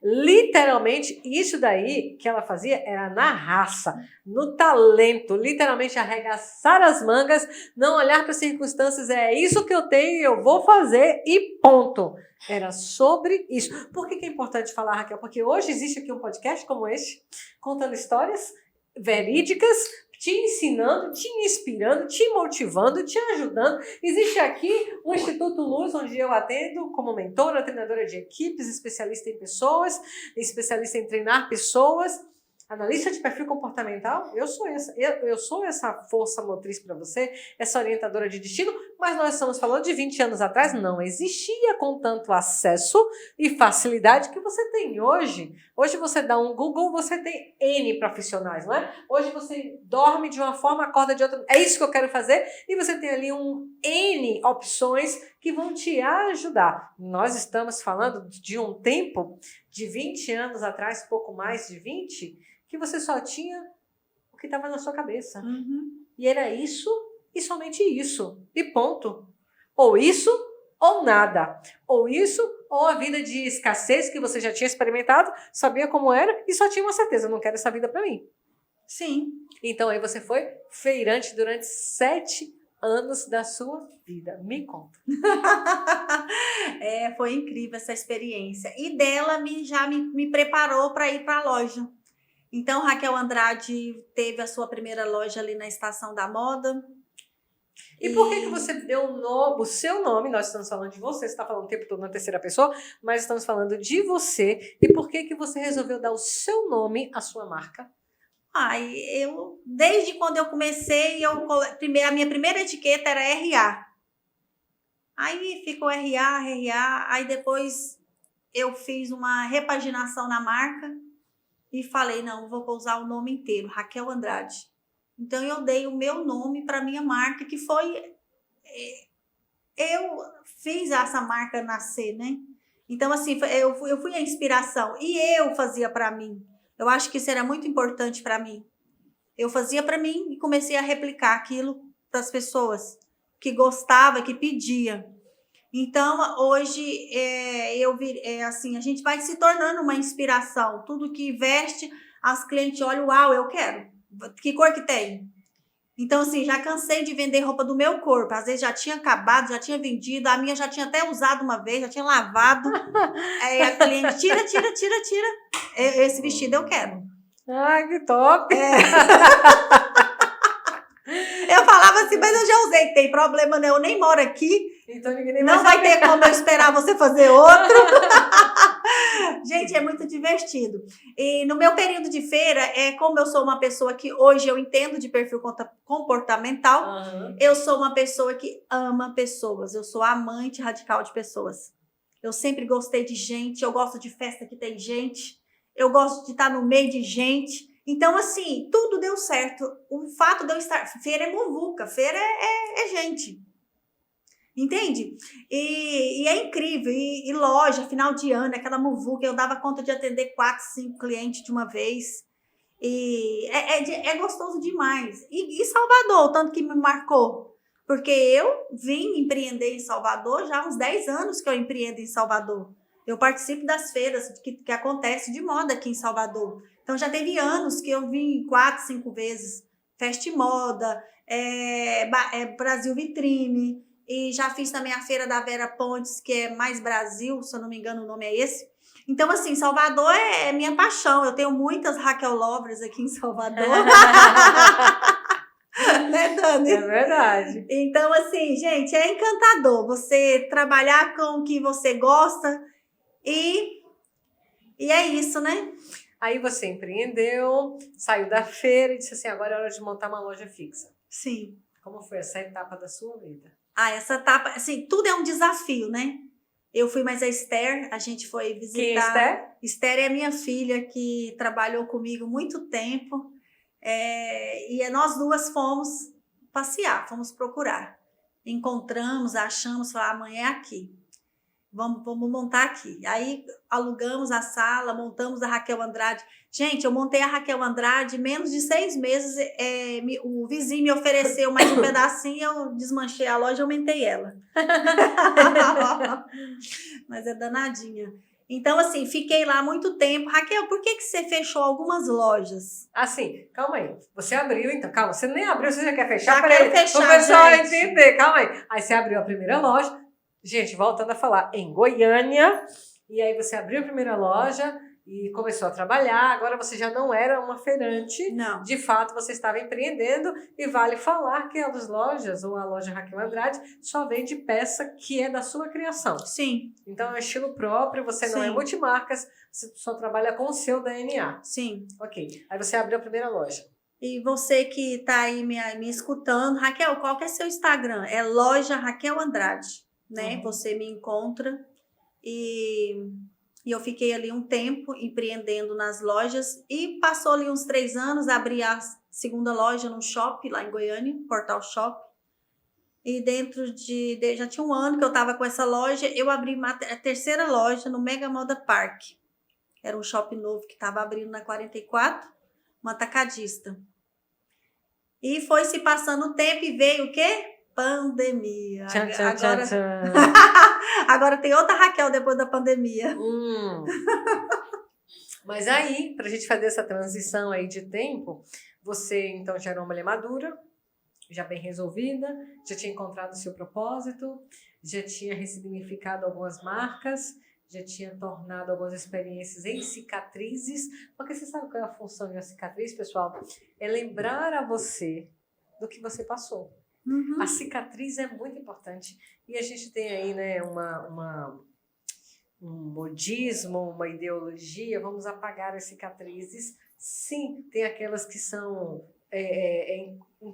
Speaker 1: Literalmente, isso daí que ela fazia era na raça, no talento, literalmente arregaçar as mangas, não olhar para as circunstâncias, é isso que eu tenho, eu vou fazer e ponto. Era sobre isso. Por que é importante falar, Raquel? Porque hoje existe aqui um podcast como este, contando histórias verídicas, te ensinando, te inspirando, te motivando, te ajudando. Existe aqui o Instituto Luz, onde eu atendo como mentora, treinadora de equipes, especialista em pessoas, especialista em treinar pessoas, analista de perfil comportamental. Eu sou essa força motriz para você, essa orientadora de destino, mas nós estamos falando de 20 anos atrás, não existia com tanto acesso e facilidade que você tem hoje. Hoje você dá um Google, você tem N profissionais, não é? Hoje você dorme de uma forma, acorda de outra. É isso que eu quero fazer. E você tem ali N opções que vão te ajudar. Nós estamos falando de um tempo de 20 anos atrás, pouco mais de 20, que você só tinha o que estava na sua cabeça.
Speaker 2: Uhum.
Speaker 1: E era isso e somente isso. E ponto. Ou isso ou nada. Ou isso ou a vida de escassez que você já tinha experimentado, sabia como era e só tinha uma certeza, não quero essa vida para mim.
Speaker 2: Sim.
Speaker 1: Então aí você foi feirante durante 7 anos da sua vida. Me conta.
Speaker 2: Foi incrível essa experiência. E dela já me preparou para ir para a loja. Então, Raquel Andrade teve a sua primeira loja ali na Estação da Moda.
Speaker 1: E por que você deu o seu nome? Nós estamos falando de você está falando o tempo todo na terceira pessoa, mas estamos falando de você. E por que você resolveu dar o seu nome à sua marca?
Speaker 2: Desde quando eu comecei, a minha primeira etiqueta era RA. Aí ficou RA, aí depois eu fiz uma repaginação na marca e falei, não, vou usar o nome inteiro, Raquel Andrade. Então, eu dei o meu nome para minha marca, que foi... Eu fiz essa marca nascer, né? Então, assim, eu fui a inspiração. E eu fazia para mim. Eu acho que isso era muito importante para mim. Eu fazia para mim e comecei a replicar aquilo para as pessoas que gostavam, que pediam. Então, hoje, assim, a gente vai se tornando uma inspiração. Tudo que veste, as clientes olham, uau, eu quero. Que cor que tem? Então, assim, já cansei de vender roupa do meu corpo. Às vezes já tinha acabado, já tinha vendido. A minha já tinha até usado uma vez, já tinha lavado. Aí a cliente, tira. Esse vestido eu quero.
Speaker 1: Ai, que top!
Speaker 2: Eu falava assim, mas eu já usei, tem problema não, eu nem moro aqui.
Speaker 1: Então ninguém nem
Speaker 2: não vai ter como eu esperar você fazer outro. Gente, é muito divertido. E no meu período de feira, como eu sou uma pessoa que hoje eu entendo de perfil comportamental, eu sou uma pessoa que ama pessoas. Eu sou amante radical de pessoas. Eu sempre gostei de gente, eu gosto de festa que tem gente, eu gosto de estar no meio de gente. Então, assim, tudo deu certo. O fato de eu estar... Feira é muvuca, feira é gente. Entende? E é incrível. E loja, final de ano, aquela muvuca, eu dava conta de atender 4, 5 clientes de uma vez. E é gostoso demais. E Salvador, o tanto que me marcou. Porque eu vim empreender em Salvador já há uns 10 anos que eu empreendo em Salvador. Eu participo das feiras que acontecem de moda aqui em Salvador. Então, já teve anos que eu vim 4, 5 vezes. Festa Moda, Brasil Vitrine. E já fiz também a Feira da Vera Pontes, que é Mais Brasil, se eu não me engano o nome é esse. Então, assim, Salvador é minha paixão. Eu tenho muitas Raquel Lovers aqui em Salvador. Né, Dani?
Speaker 1: É verdade.
Speaker 2: Então, assim, gente, é encantador você trabalhar com o que você gosta e é isso, né?
Speaker 1: Aí você empreendeu, saiu da feira e disse assim, agora é hora de montar uma loja fixa.
Speaker 2: Sim.
Speaker 1: Como foi essa etapa da sua vida?
Speaker 2: Essa etapa, assim, tudo é um desafio, né? Eu fui mais a Esther, a gente foi visitar...
Speaker 1: Quem é Esther?
Speaker 2: Esther é minha filha que trabalhou comigo muito tempo. E nós duas fomos passear, fomos procurar. Encontramos, achamos, falamos, amanhã é aqui. Vamos montar aqui. Aí alugamos a sala, montamos a Raquel Andrade. Gente, eu montei a Raquel Andrade, menos de 6 meses, o vizinho me ofereceu mais um pedacinho, eu desmanchei a loja e aumentei ela. Mas é danadinha. Então, assim, fiquei lá muito tempo. Raquel, por que você fechou algumas lojas?
Speaker 1: Assim, calma aí. Você abriu, então. Calma, você nem abriu, você já quer fechar?
Speaker 2: Já quero fechar,
Speaker 1: o pessoal
Speaker 2: gente.
Speaker 1: entender, calma aí. Aí você abriu a primeira loja. Gente, voltando a falar, em Goiânia. E aí você abriu a primeira loja e começou a trabalhar. Agora você já não era uma feirante.
Speaker 2: Não.
Speaker 1: De fato, você estava empreendendo. E vale falar que as lojas, ou a loja Raquel Andrade, só vende peça que é da sua criação.
Speaker 2: Sim.
Speaker 1: Então é um estilo próprio, você não é multimarcas, você só trabalha com o seu DNA.
Speaker 2: Sim.
Speaker 1: Ok. Aí você abriu a primeira loja.
Speaker 2: E você que está aí me escutando, Raquel, qual que é seu Instagram? É loja Raquel Andrade, né? Você me encontra e eu fiquei ali um tempo empreendendo nas lojas e passou ali uns 3 anos, abri a segunda loja no shopping lá em Goiânia, Portal Shop. E dentro já tinha um ano que eu estava com essa loja, eu abri a terceira loja no Mega Moda Park. Era um shopping novo que estava abrindo na 44, uma atacadista. E foi se passando o tempo e veio o quê? Pandemia. Agora tem outra Raquel depois da pandemia.
Speaker 1: Mas aí, para a gente fazer essa transição aí de tempo, você então já era uma mulher madura, já bem resolvida, já tinha encontrado o seu propósito, já tinha ressignificado algumas marcas, já tinha tornado algumas experiências em cicatrizes, porque você sabe qual é a função de uma cicatriz, pessoal? É lembrar a você do que você passou. A cicatriz é muito importante. E a gente tem aí, né, um modismo, uma ideologia, vamos apagar as cicatrizes. Sim, tem aquelas que são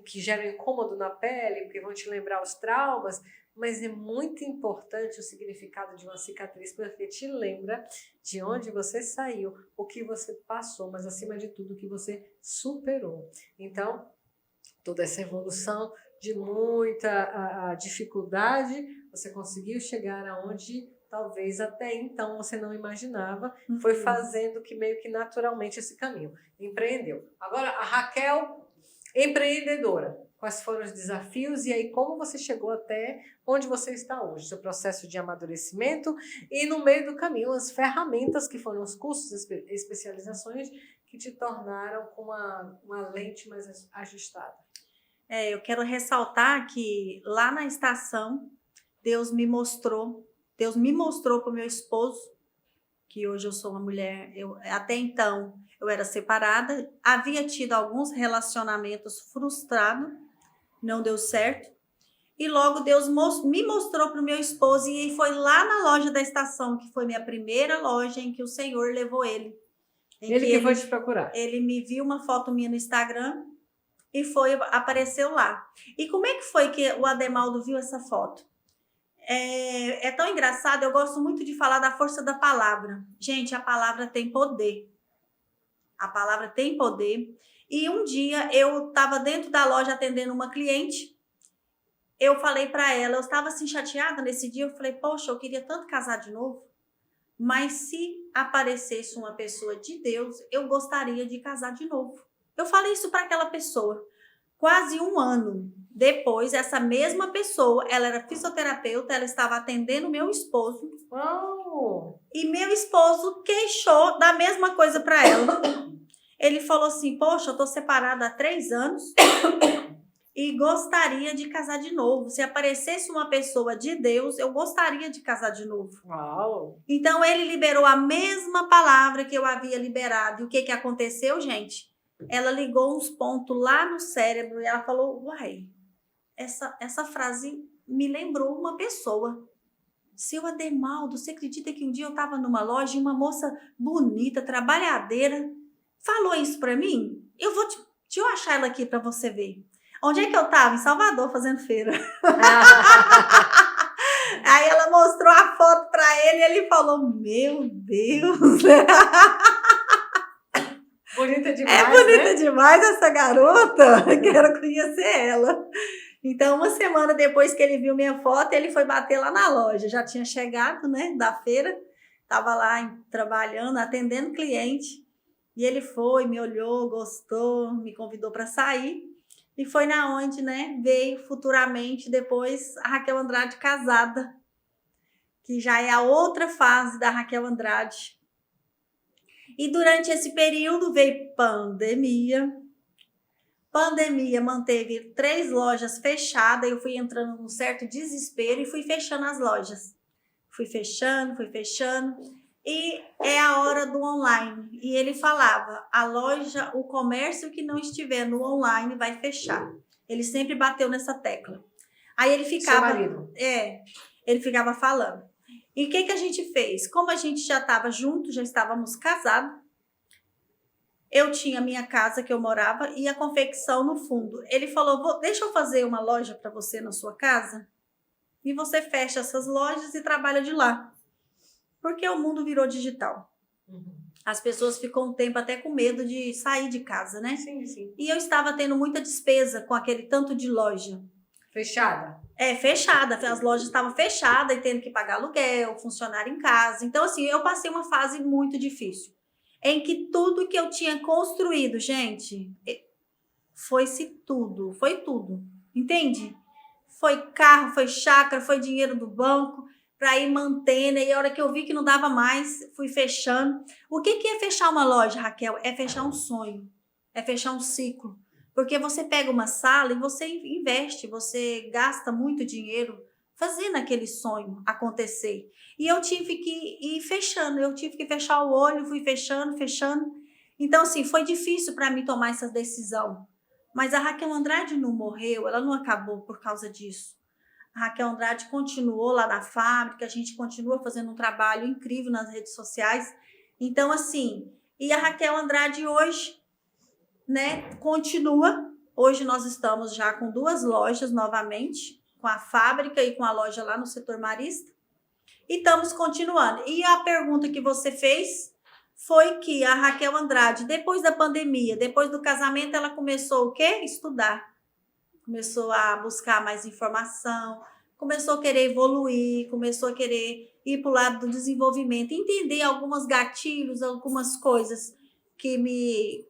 Speaker 1: que geram incômodo na pele, porque vão te lembrar os traumas, mas é muito importante o significado de uma cicatriz, porque te lembra de onde você saiu, o que você passou, mas acima de tudo, o que você superou. Então, toda essa evolução de muita dificuldade, você conseguiu chegar aonde talvez até então você não imaginava, foi fazendo que meio que naturalmente esse caminho. Empreendeu. Agora, a Raquel, empreendedora. Quais foram os desafios e aí como você chegou até onde você está hoje? Seu processo de amadurecimento e no meio do caminho as ferramentas que foram os cursos, especializações que te tornaram com uma lente mais ajustada.
Speaker 2: Eu quero ressaltar que lá na estação, Deus me mostrou para o meu esposo, que hoje eu sou uma mulher, até então eu era separada, havia tido alguns relacionamentos frustrados, não deu certo, e logo Deus me mostrou para o meu esposo, e foi lá na loja da estação, que foi minha primeira loja em que o Senhor levou ele.
Speaker 1: Ele que foi te procurar.
Speaker 2: Ele me viu uma foto minha no Instagram, e apareceu lá. E como é que foi que o Ademaldo viu essa foto? É tão engraçado, eu gosto muito de falar da força da palavra. Gente, a palavra tem poder. A palavra tem poder. E um dia eu estava dentro da loja atendendo uma cliente. Eu falei para ela, eu estava assim chateada nesse dia, eu falei, poxa, eu queria tanto casar de novo. Mas se aparecesse uma pessoa de Deus, eu gostaria de casar de novo. Eu falei isso para aquela pessoa. Quase um ano depois, essa mesma pessoa, ela era fisioterapeuta, ela estava atendendo meu esposo.
Speaker 1: Oh.
Speaker 2: E meu esposo queixou da mesma coisa para ela. Ele falou assim, poxa, eu tô separada há 3 anos e gostaria de casar de novo. Se aparecesse uma pessoa de Deus, eu gostaria de casar de novo.
Speaker 1: Uau.
Speaker 2: Então, ele liberou a mesma palavra que eu havia liberado. E o que aconteceu, gente? Ela ligou uns pontos lá no cérebro e ela falou, uai, essa frase me lembrou uma pessoa. Seu Ademaldo, você acredita que um dia eu estava numa loja e uma moça bonita, trabalhadeira, falou isso para mim? Eu vou deixa eu achar ela aqui para você ver. Onde é que eu estava? Em Salvador, fazendo feira. Aí ela mostrou a foto para ele e ele falou, meu Deus.
Speaker 1: Bonita demais,
Speaker 2: é bonita,
Speaker 1: né?
Speaker 2: Demais essa garota. Quero conhecer ela. Então, uma semana depois que ele viu minha foto, ele foi bater lá na loja. Já tinha chegado, né, da feira. Estava lá trabalhando, atendendo cliente. E ele foi, me olhou, gostou, me convidou para sair. E foi na onde, né, veio futuramente depois a Raquel Andrade casada. Que já é a outra fase da Raquel Andrade. E durante esse período veio pandemia. Pandemia manteve 3 lojas fechadas. Eu fui entrando num certo desespero e fui fechando as lojas. Fui fechando. E é a hora do online. E ele falava, a loja, o comércio que não estiver no online vai fechar. Ele sempre bateu nessa tecla. Aí ele ficava...
Speaker 1: Seu marido.
Speaker 2: Ele ficava falando. E o que a gente fez? Como a gente já estava junto, já estávamos casados, eu tinha a minha casa que eu morava e a confecção no fundo. Ele falou, deixa eu fazer uma loja para você na sua casa e você fecha essas lojas e trabalha de lá. Porque o mundo virou digital. As pessoas ficam um tempo até com medo de sair de casa, né?
Speaker 1: Sim, sim.
Speaker 2: E eu estava tendo muita despesa com aquele tanto de loja.
Speaker 1: Fechada?
Speaker 2: Fechada. As lojas estavam fechadas e tendo que pagar aluguel, funcionário em casa. Então, assim, eu passei uma fase muito difícil. Em que tudo que eu tinha construído, gente, foi tudo. Entende? Foi carro, foi chácara, foi dinheiro do banco para ir mantendo. E a hora que eu vi que não dava mais, fui fechando. O que é fechar uma loja, Raquel? É fechar um sonho, é fechar um ciclo. Porque você pega uma sala e você investe, você gasta muito dinheiro fazendo aquele sonho acontecer. E eu tive que ir fechando, eu tive que fechar o olho, fui fechando. Então, assim, foi difícil para mim tomar essa decisão. Mas a Raquel Andrade não morreu, ela não acabou por causa disso. A Raquel Andrade continuou lá na fábrica, a gente continua fazendo um trabalho incrível nas redes sociais. Então, assim, e a Raquel Andrade hoje né, continua. Hoje nós estamos já com 2 lojas novamente, com a fábrica e com a loja lá no setor marista. E estamos continuando. E a pergunta que você fez foi que a Raquel Andrade, depois da pandemia, depois do casamento, ela começou o quê? Estudar. Começou a buscar mais informação, começou a querer evoluir, começou a querer ir para o lado do desenvolvimento, entender alguns gatilhos, algumas coisas que me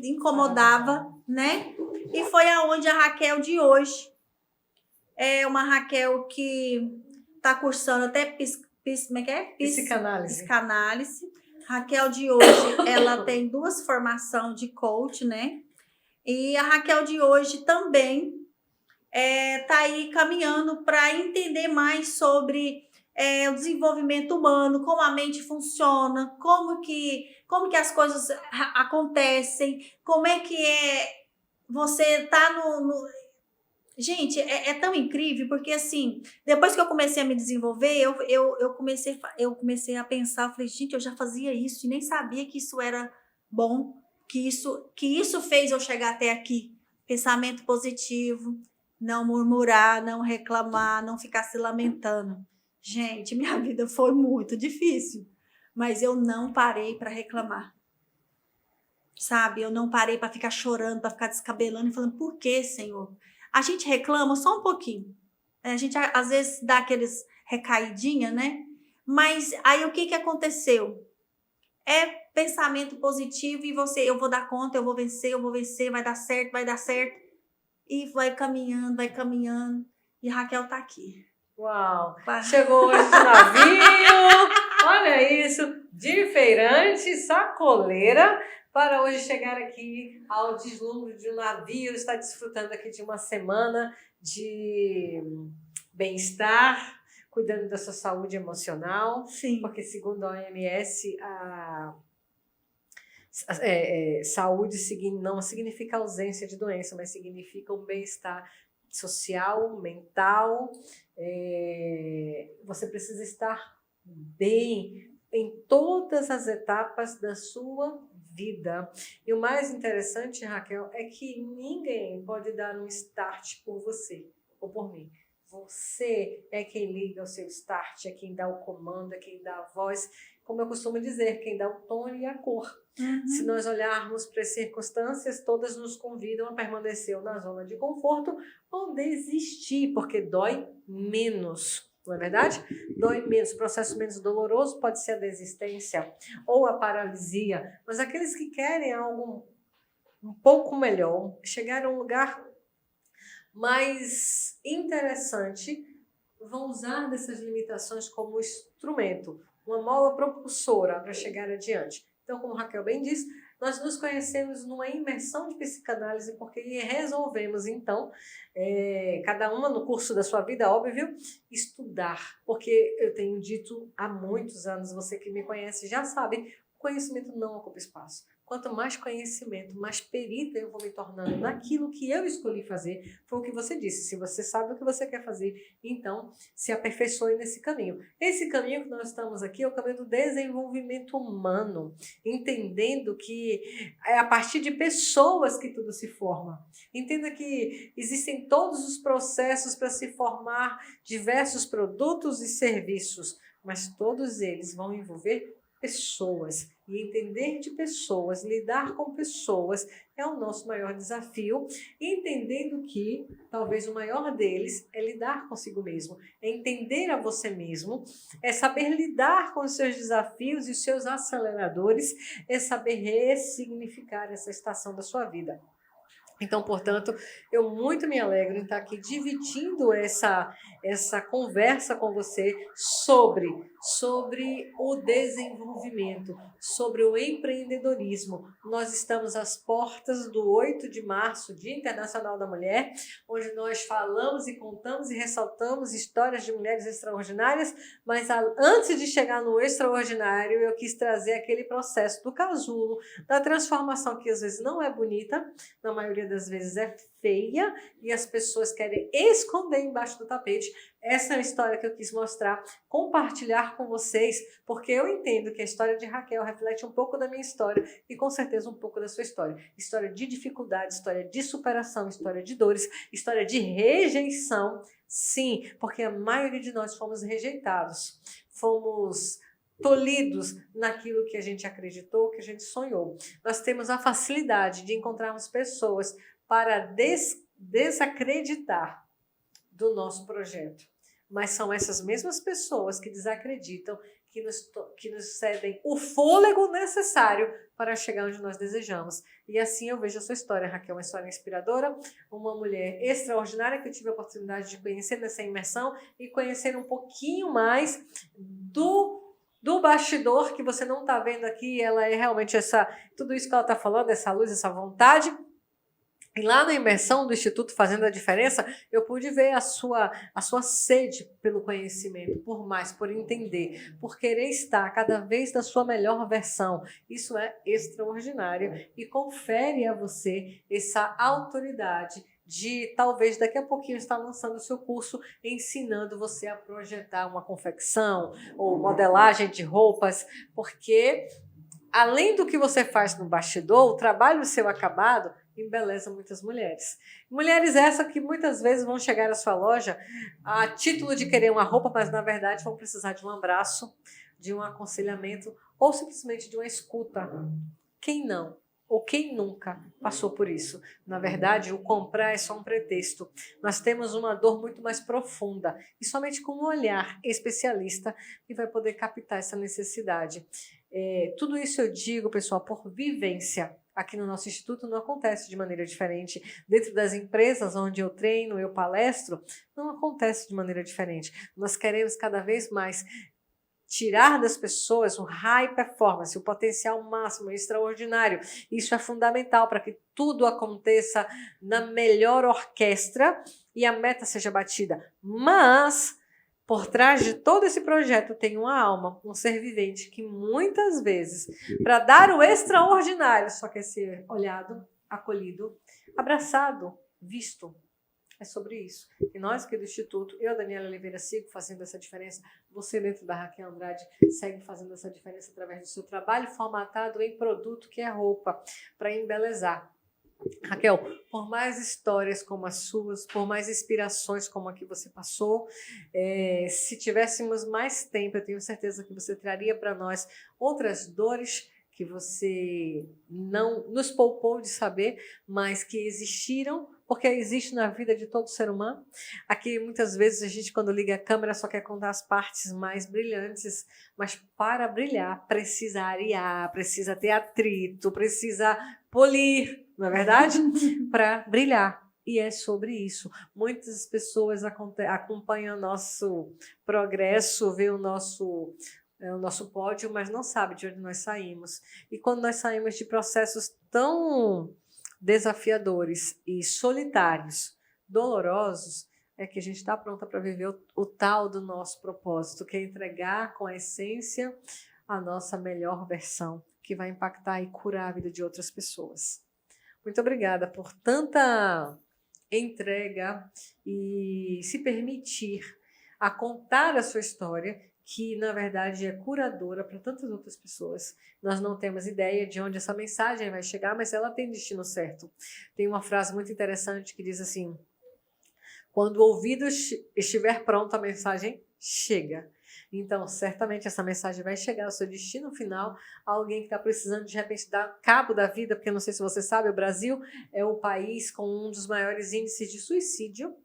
Speaker 2: incomodava, né? E foi aonde a Raquel de hoje é uma Raquel que está cursando até psicanálise. Raquel de hoje, ela tem 2 formações de coach, né? E a Raquel de hoje também tá aí caminhando para entender mais sobre o desenvolvimento humano, como a mente funciona, como que as coisas acontecem, como é que você tá no... Gente, é tão incrível, porque assim, depois que eu comecei a me desenvolver, eu comecei a pensar, eu falei, gente, eu já fazia isso e nem sabia que isso era bom, que isso fez eu chegar até aqui. Pensamento positivo, não murmurar, não reclamar, não ficar se lamentando. Gente, minha vida foi muito difícil, mas eu não parei para reclamar. Sabe, eu não parei para ficar chorando, para ficar descabelando e falando, por que, Senhor? A gente reclama só um pouquinho. A gente, às vezes, dá aqueles recaidinha, né? Mas aí o que aconteceu? É pensamento positivo e eu vou dar conta, eu vou vencer, vai dar certo. E vai caminhando. E Raquel tá aqui.
Speaker 1: Uau! Chegou hoje de navio, olha isso, de feirante, sacoleira, para hoje chegar aqui ao deslumbre de um navio, estar desfrutando aqui de uma semana de bem-estar, cuidando da sua saúde emocional.
Speaker 2: Sim.
Speaker 1: Porque segundo a OMS, saúde não significa ausência de doença, mas significa um bem-estar social, mental. Você precisa estar bem em todas as etapas da sua vida. E o mais interessante, Raquel, é que ninguém pode dar um start por você ou por mim. Você é quem liga o seu start, é quem dá o comando, é quem dá a voz. Como eu costumo dizer, quem dá o tom e a cor.
Speaker 2: Uhum.
Speaker 1: Se nós olharmos para as circunstâncias, todas nos convidam a permanecer na zona de conforto ou desistir, porque dói menos. Não é verdade? Dói menos, o processo menos doloroso pode ser a desistência ou a paralisia, mas aqueles que querem algo um pouco melhor, chegar a um lugar mais interessante, vão usar dessas limitações como instrumento, uma mola propulsora para chegar adiante. Então, como Raquel bem disse, nós nos conhecemos numa imersão de psicanálise porque resolvemos, então, cada uma no curso da sua vida, óbvio, estudar. Porque eu tenho dito há muitos anos, você que me conhece já sabe, o conhecimento não ocupa espaço. Quanto mais conhecimento, mais perita eu vou me tornando naquilo que eu escolhi fazer. Foi o que você disse. Se você sabe o que você quer fazer, então se aperfeiçoe nesse caminho. Esse caminho que nós estamos aqui é o caminho do desenvolvimento humano, entendendo que é a partir de pessoas que tudo se forma. Entenda que existem todos os processos para se formar diversos produtos e serviços, mas todos eles vão envolver pessoas. E entender de pessoas, lidar com pessoas é o nosso maior desafio, entendendo que talvez o maior deles é lidar consigo mesmo, é entender a você mesmo, é saber lidar com os seus desafios e os seus aceleradores, é saber ressignificar essa estação da sua vida. Então, portanto, eu muito me alegro em estar aqui dividindo essa conversa com você sobre o desenvolvimento, sobre o empreendedorismo. Nós estamos às portas do 8 de março, Dia Internacional da Mulher, onde nós falamos e contamos e ressaltamos histórias de mulheres extraordinárias, mas antes de chegar no extraordinário, eu quis trazer aquele processo do casulo, da transformação que às vezes não é bonita, na maioria das vezes é feia e as pessoas querem esconder embaixo do tapete, Essa é a história que eu quis mostrar, compartilhar com vocês, porque eu entendo que a história de Raquel reflete um pouco da minha história e com certeza um pouco da sua história. História de dificuldade, história de superação, história de dores, história de rejeição. Sim, porque a maioria de nós fomos rejeitados, fomos tolhidos naquilo que a gente acreditou, que a gente sonhou. Nós temos a facilidade de encontrarmos pessoas para desacreditar do nosso projeto. Mas são essas mesmas pessoas que desacreditam, que nos cedem o fôlego necessário para chegar onde nós desejamos. E assim eu vejo a sua história, Raquel, uma história inspiradora, uma mulher extraordinária que eu tive a oportunidade de conhecer nessa imersão e conhecer um pouquinho mais do bastidor que você não está vendo aqui. Ela é realmente tudo isso que ela está falando, essa luz, essa vontade. E lá na imersão do Instituto Fazendo a Diferença, eu pude ver a sua sede pelo conhecimento, por mais, por entender, por querer estar cada vez da sua melhor versão. Isso é extraordinário e confere a você essa autoridade de talvez daqui a pouquinho estar lançando o seu curso, ensinando você a projetar uma confecção ou modelagem de roupas, porque além do que você faz no bastidor, o trabalho seu acabado embeleza muitas mulheres. Mulheres essas que muitas vezes vão chegar à sua loja a título de querer uma roupa, mas na verdade vão precisar de um abraço, de um aconselhamento ou simplesmente de uma escuta. Quem não? Ou quem nunca passou por isso? Na verdade, o comprar é só um pretexto. Nós temos uma dor muito mais profunda e somente com um olhar especialista que vai poder captar essa necessidade. Tudo isso eu digo, pessoal, por vivência. Aqui no nosso instituto não acontece de maneira diferente. Dentro das empresas onde eu treino, eu palestro, não acontece de maneira diferente. Nós queremos cada vez mais tirar das pessoas o high performance, o potencial máximo, extraordinário. Isso é fundamental para que tudo aconteça na melhor orquestra e a meta seja batida. Mas por trás de todo esse projeto tem uma alma, um ser vivente que muitas vezes, para dar o extraordinário, só quer ser olhado, acolhido, abraçado, visto. É sobre isso. E nós aqui do Instituto, eu, Daniela Oliveira, sigo fazendo essa diferença. Você dentro da Raquel Andrade segue fazendo essa diferença através do seu trabalho formatado em produto que é roupa, para embelezar. Raquel, por mais histórias como as suas, por mais inspirações como a que você passou, se tivéssemos mais tempo, eu tenho certeza que você traria para nós outras dores que você não nos poupou de saber, mas que existiram, porque existe na vida de todo ser humano. Aqui, muitas vezes, a gente, quando liga a câmera, só quer contar as partes mais brilhantes, mas para brilhar, precisa arear, precisa ter atrito, precisa polir, não é verdade? Para brilhar. E é sobre isso. Muitas pessoas acompanham o nosso progresso, vê o nosso pódio, mas não sabe de onde nós saímos. E quando nós saímos de processos tão desafiadores e solitários, dolorosos, é que a gente está pronta para viver o tal do nosso propósito, que é entregar com a essência a nossa melhor versão, que vai impactar e curar a vida de outras pessoas. Muito obrigada por tanta entrega e se permitir a contar a sua história, que na verdade é curadora para tantas outras pessoas. Nós não temos ideia de onde essa mensagem vai chegar, mas ela tem destino certo. Tem uma frase muito interessante que diz assim: quando o ouvido estiver pronto, a mensagem chega. Então, certamente essa mensagem vai chegar ao seu destino final, a alguém que está precisando de repente dar cabo da vida, porque não sei se você sabe, o Brasil é o país com um dos maiores índices de suicídio.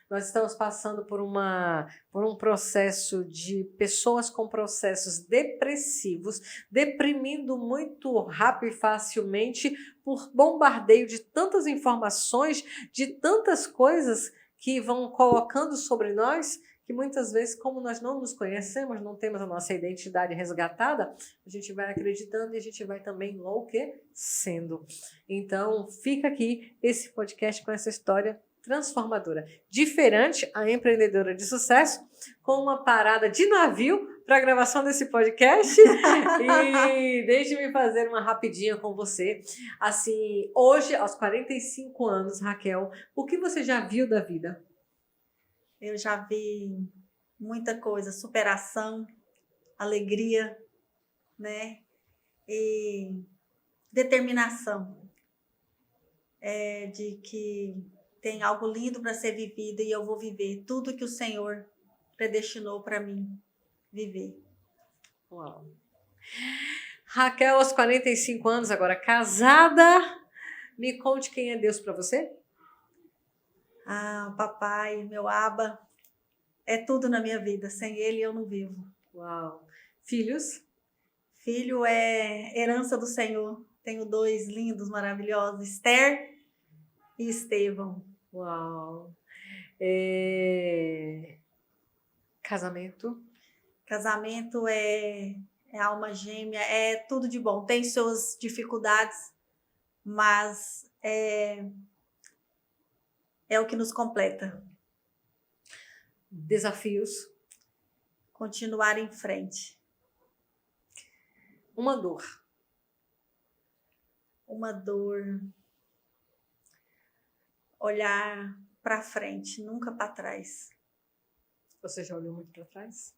Speaker 1: Nós estamos passando por um processo de pessoas com processos depressivos, deprimindo muito rápido e facilmente por bombardeio de tantas informações, de tantas coisas que vão colocando sobre nós, que muitas vezes, como nós não nos conhecemos, não temos a nossa identidade resgatada, a gente vai acreditando e a gente vai também enlouquecendo. Então, fica aqui esse podcast com essa história transformadora. Diferente, a empreendedora de sucesso, com uma parada de navio para a gravação desse podcast. E deixe-me fazer uma rapidinha com você. Assim, hoje, aos 45 anos, Raquel, o que você já viu da vida?
Speaker 2: Eu já vi muita coisa, superação, alegria, né? E determinação, de que tem algo lindo para ser vivido e eu vou viver tudo que o Senhor predestinou para mim viver.
Speaker 1: Uau. Raquel, aos 45 anos, agora casada. Me conte quem é Deus para você?
Speaker 2: Ah, papai, meu aba, é tudo na minha vida. Sem ele eu não vivo.
Speaker 1: Uau. Filhos?
Speaker 2: Filho é herança do Senhor. Tenho 2 lindos, maravilhosos, Esther e Estevão.
Speaker 1: Uau. Casamento?
Speaker 2: Casamento é alma gêmea, é tudo de bom. Tem suas dificuldades, mas é o que nos completa.
Speaker 1: Desafios?
Speaker 2: Continuar em frente.
Speaker 1: Uma dor?
Speaker 2: Uma dor. Olhar para frente, nunca para trás.
Speaker 1: Você já olhou muito para trás?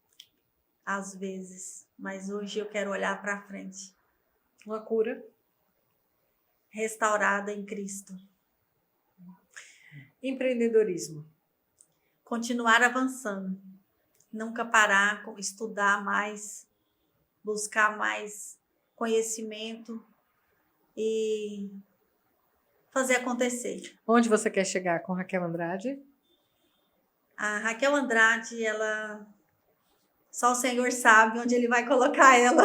Speaker 2: Às vezes, mas hoje eu quero olhar para frente.
Speaker 1: Uma cura?
Speaker 2: Restaurada em Cristo.
Speaker 1: Empreendedorismo?
Speaker 2: Continuar avançando. Nunca parar, estudar mais, buscar mais conhecimento e fazer acontecer.
Speaker 1: Onde você quer chegar com Raquel Andrade?
Speaker 2: A Raquel Andrade, só o Senhor sabe onde Ele vai colocar ela.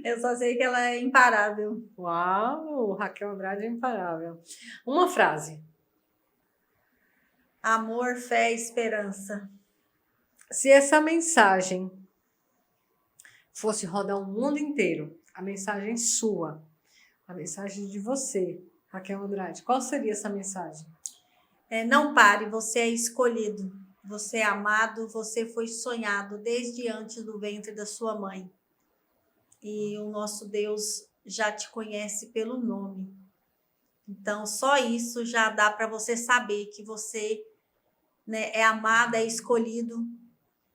Speaker 2: Eu só sei que ela é imparável.
Speaker 1: Uau, Raquel Andrade é imparável. Uma frase.
Speaker 2: Amor, fé e esperança.
Speaker 1: Se essa mensagem fosse rodar o mundo inteiro, a mensagem sua, a mensagem de você, Raquel Andrade, qual seria essa mensagem?
Speaker 2: Não pare, você é escolhido, você é amado, você foi sonhado desde antes do ventre da sua mãe. E o nosso Deus já te conhece pelo nome. Então, só isso já dá para você saber que você, né, é amado, é escolhido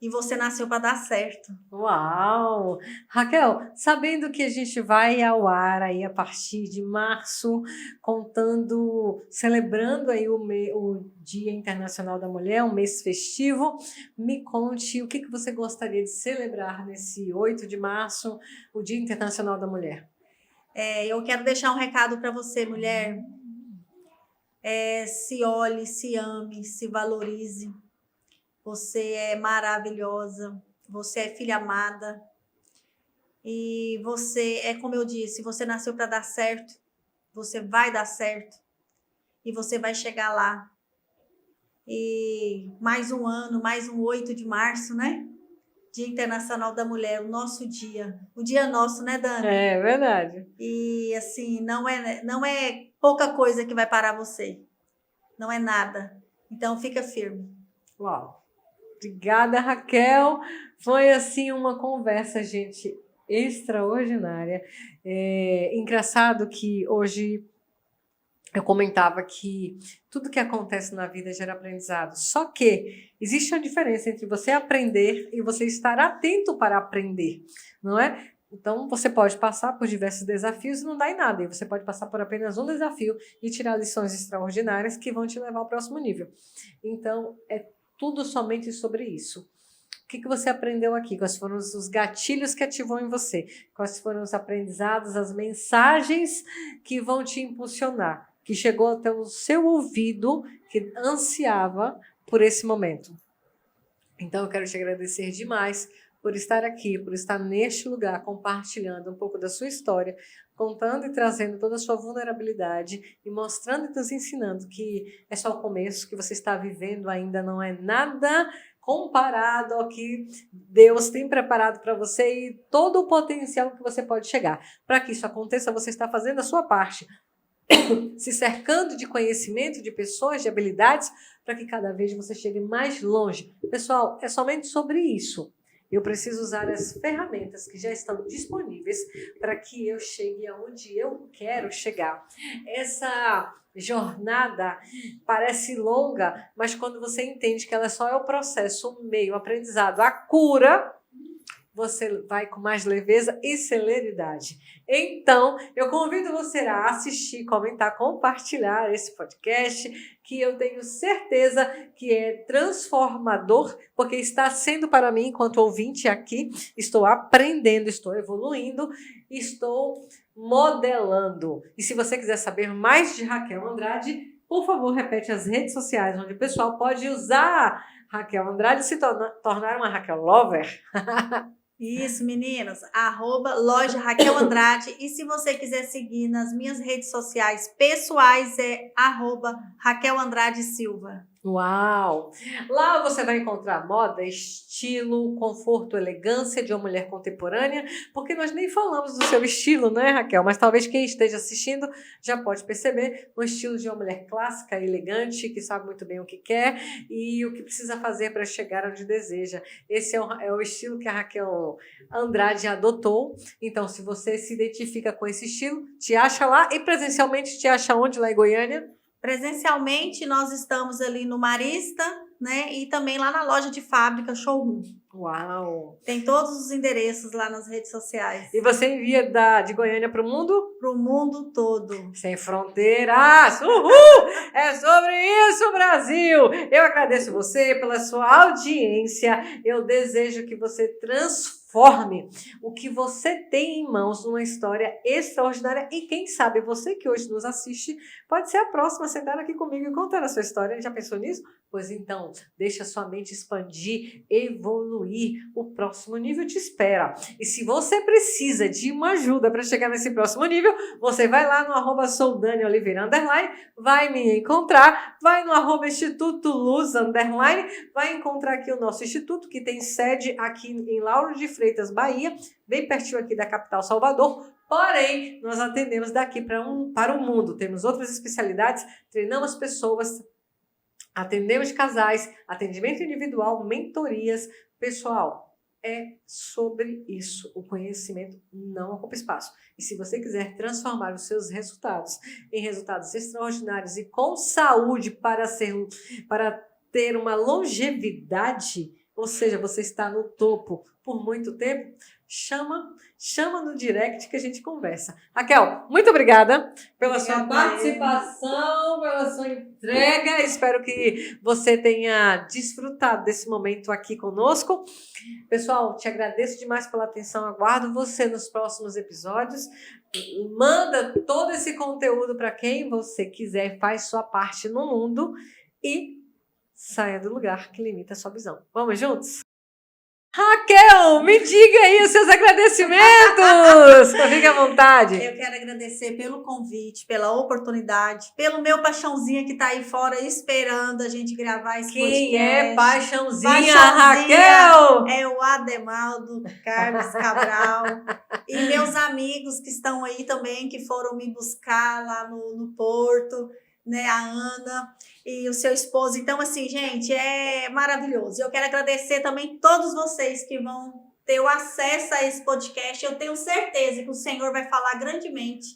Speaker 2: e você nasceu para dar certo.
Speaker 1: Uau! Raquel, sabendo que a gente vai ao ar aí a partir de março, celebrando aí o Dia Internacional da Mulher, um mês festivo, me conte o que você gostaria de celebrar nesse 8 de março, o Dia Internacional da Mulher.
Speaker 2: Eu quero deixar um recado para você, mulher. Se olhe, se ame, se valorize. Você é maravilhosa, você é filha amada. E você, como eu disse, você nasceu para dar certo, você vai dar certo. E você vai chegar lá. E mais um ano, mais um 8 de março, né? Dia Internacional da Mulher, o nosso dia. O dia nosso, né, Dani?
Speaker 1: É verdade.
Speaker 2: E assim, não é pouca coisa que vai parar você. Não é nada. Então, fica firme.
Speaker 1: Uau! Obrigada, Raquel. Foi, assim, uma conversa, gente, extraordinária. Engraçado que hoje eu comentava que tudo que acontece na vida gera aprendizado. Só que existe uma diferença entre você aprender e você estar atento para aprender, não é? Então, você pode passar por diversos desafios e não dá em nada. E você pode passar por apenas um desafio e tirar lições extraordinárias que vão te levar ao próximo nível. Então, é tudo somente sobre isso. O que você aprendeu aqui? Quais foram os gatilhos que ativou em você? Quais foram os aprendizados, as mensagens que vão te impulsionar? Que chegou até o seu ouvido, que ansiava por esse momento. Então, eu quero te agradecer demais por estar aqui, por estar neste lugar, compartilhando um pouco da sua história, contando e trazendo toda a sua vulnerabilidade e mostrando e nos ensinando que é só o começo, que você está vivendo ainda não é nada comparado ao que Deus tem preparado para você e todo o potencial que você pode chegar. Para que isso aconteça, você está fazendo a sua parte, se cercando de conhecimento, de pessoas, de habilidades, para que cada vez você chegue mais longe. Pessoal, é somente sobre isso. Eu preciso usar as ferramentas que já estão disponíveis para que eu chegue aonde eu quero chegar. Essa jornada parece longa, mas quando você entende que ela só é o processo, o meio, o aprendizado, a cura, você vai com mais leveza e celeridade. Então, eu convido você a assistir, comentar, compartilhar esse podcast, que eu tenho certeza que é transformador, porque está sendo para mim, enquanto ouvinte aqui, estou aprendendo, estou evoluindo, estou modelando. E se você quiser saber mais de Raquel Andrade, por favor, repete as redes sociais, onde o pessoal pode usar Raquel Andrade e se tornar uma Raquel Lover.
Speaker 2: Isso, meninas, @loja Raquel Andrade. E se você quiser seguir nas minhas redes sociais pessoais, é @Raquel Andrade Silva.
Speaker 1: Uau! Lá você vai encontrar moda, estilo, conforto, elegância de uma mulher contemporânea, porque nós nem falamos do seu estilo, né, Raquel? Mas talvez quem esteja assistindo já pode perceber um estilo de uma mulher clássica, elegante, que sabe muito bem o que quer e o que precisa fazer para chegar onde deseja. Esse é o estilo que a Raquel Andrade adotou. Então, se você se identifica com esse estilo, te acha lá e presencialmente te acha onde lá em Goiânia?
Speaker 2: Presencialmente, nós estamos ali no Marista, né? E também lá na loja de fábrica, Showroom.
Speaker 1: Uau!
Speaker 2: Tem todos os endereços lá nas redes sociais.
Speaker 1: E você envia de Goiânia para o mundo?
Speaker 2: Para o mundo todo.
Speaker 1: Sem fronteiras! Uhul! É sobre isso, Brasil! Eu agradeço você pela sua audiência. Eu desejo que você transforme o que você tem em mãos numa história extraordinária. E quem sabe você que hoje nos assiste pode ser a próxima a sentar aqui comigo e contar a sua história. Já pensou nisso? Pois então, deixa sua mente expandir, evoluir. O próximo nível te espera. E se você precisa de uma ajuda para chegar nesse próximo nível, você vai lá no @soudanioliveira_, vai me encontrar, vai no @Instituto Luz_, vai encontrar aqui o nosso instituto, que tem sede aqui em Lauro de Freitas, Bahia, bem pertinho aqui da capital Salvador. Porém, nós atendemos daqui para o mundo. Temos outras especialidades, treinamos pessoas, atendemos casais, atendimento individual, mentorias. Pessoal, é sobre isso. O conhecimento não ocupa espaço. E se você quiser transformar os seus resultados em resultados extraordinários e com saúde para ter uma longevidade, ou seja, você está no topo por muito tempo, chama no direct que a gente conversa. Raquel, muito obrigada pela sua participação, pela sua entrega. Espero que você tenha desfrutado desse momento aqui conosco. Pessoal, te agradeço demais pela atenção. Aguardo você nos próximos episódios. Manda todo esse conteúdo para quem você quiser, faz sua parte no mundo e saia do lugar que limita a sua visão. Vamos juntos? Raquel, me diga aí os seus agradecimentos. Fique à vontade.
Speaker 2: Eu quero agradecer pelo convite, pela oportunidade, pelo meu paixãozinha que está aí fora esperando a gente gravar esse podcast.
Speaker 1: Quem é paixãozinha, Raquel?
Speaker 2: É o Ademaldo Carlos Cabral. E meus amigos que estão aí também, que foram me buscar lá no Porto, né, a Ana e o seu esposo. Então, assim, gente, é maravilhoso. Eu quero agradecer também todos vocês que vão ter o acesso a esse podcast. Eu tenho certeza que o Senhor vai falar grandemente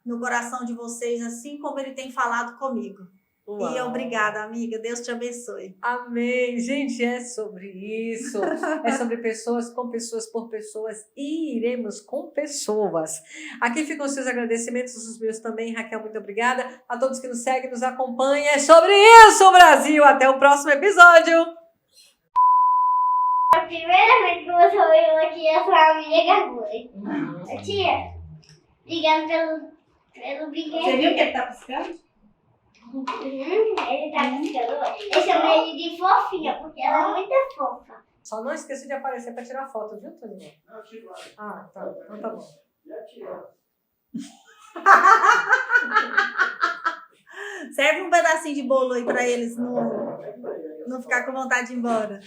Speaker 2: no coração de vocês, assim como Ele tem falado comigo. Uau. E obrigada, amiga. Deus te abençoe.
Speaker 1: Amém. Gente, é sobre isso. É sobre pessoas, com pessoas, por pessoas. E iremos com pessoas. Aqui ficam os seus agradecimentos, os meus também. Raquel, muito obrigada. A todos que nos seguem, nos acompanham. É sobre isso, Brasil. Até o próximo episódio.
Speaker 3: A primeira vez que você ouviu aqui é sua amiga Gargulha. Tia, obrigada pelo brinquedo.
Speaker 2: Você viu que ele tá piscando?
Speaker 3: Ele tá piscando. Eu chamei ele de fofinha, porque ela é muito fofa.
Speaker 1: Só não esqueça de aparecer para tirar foto, viu, Toninho? Não, tiro. Ah, tá. Então tá bom. Já tirou.
Speaker 2: Serve um pedacinho de bolo aí para eles não ficar com vontade de ir embora.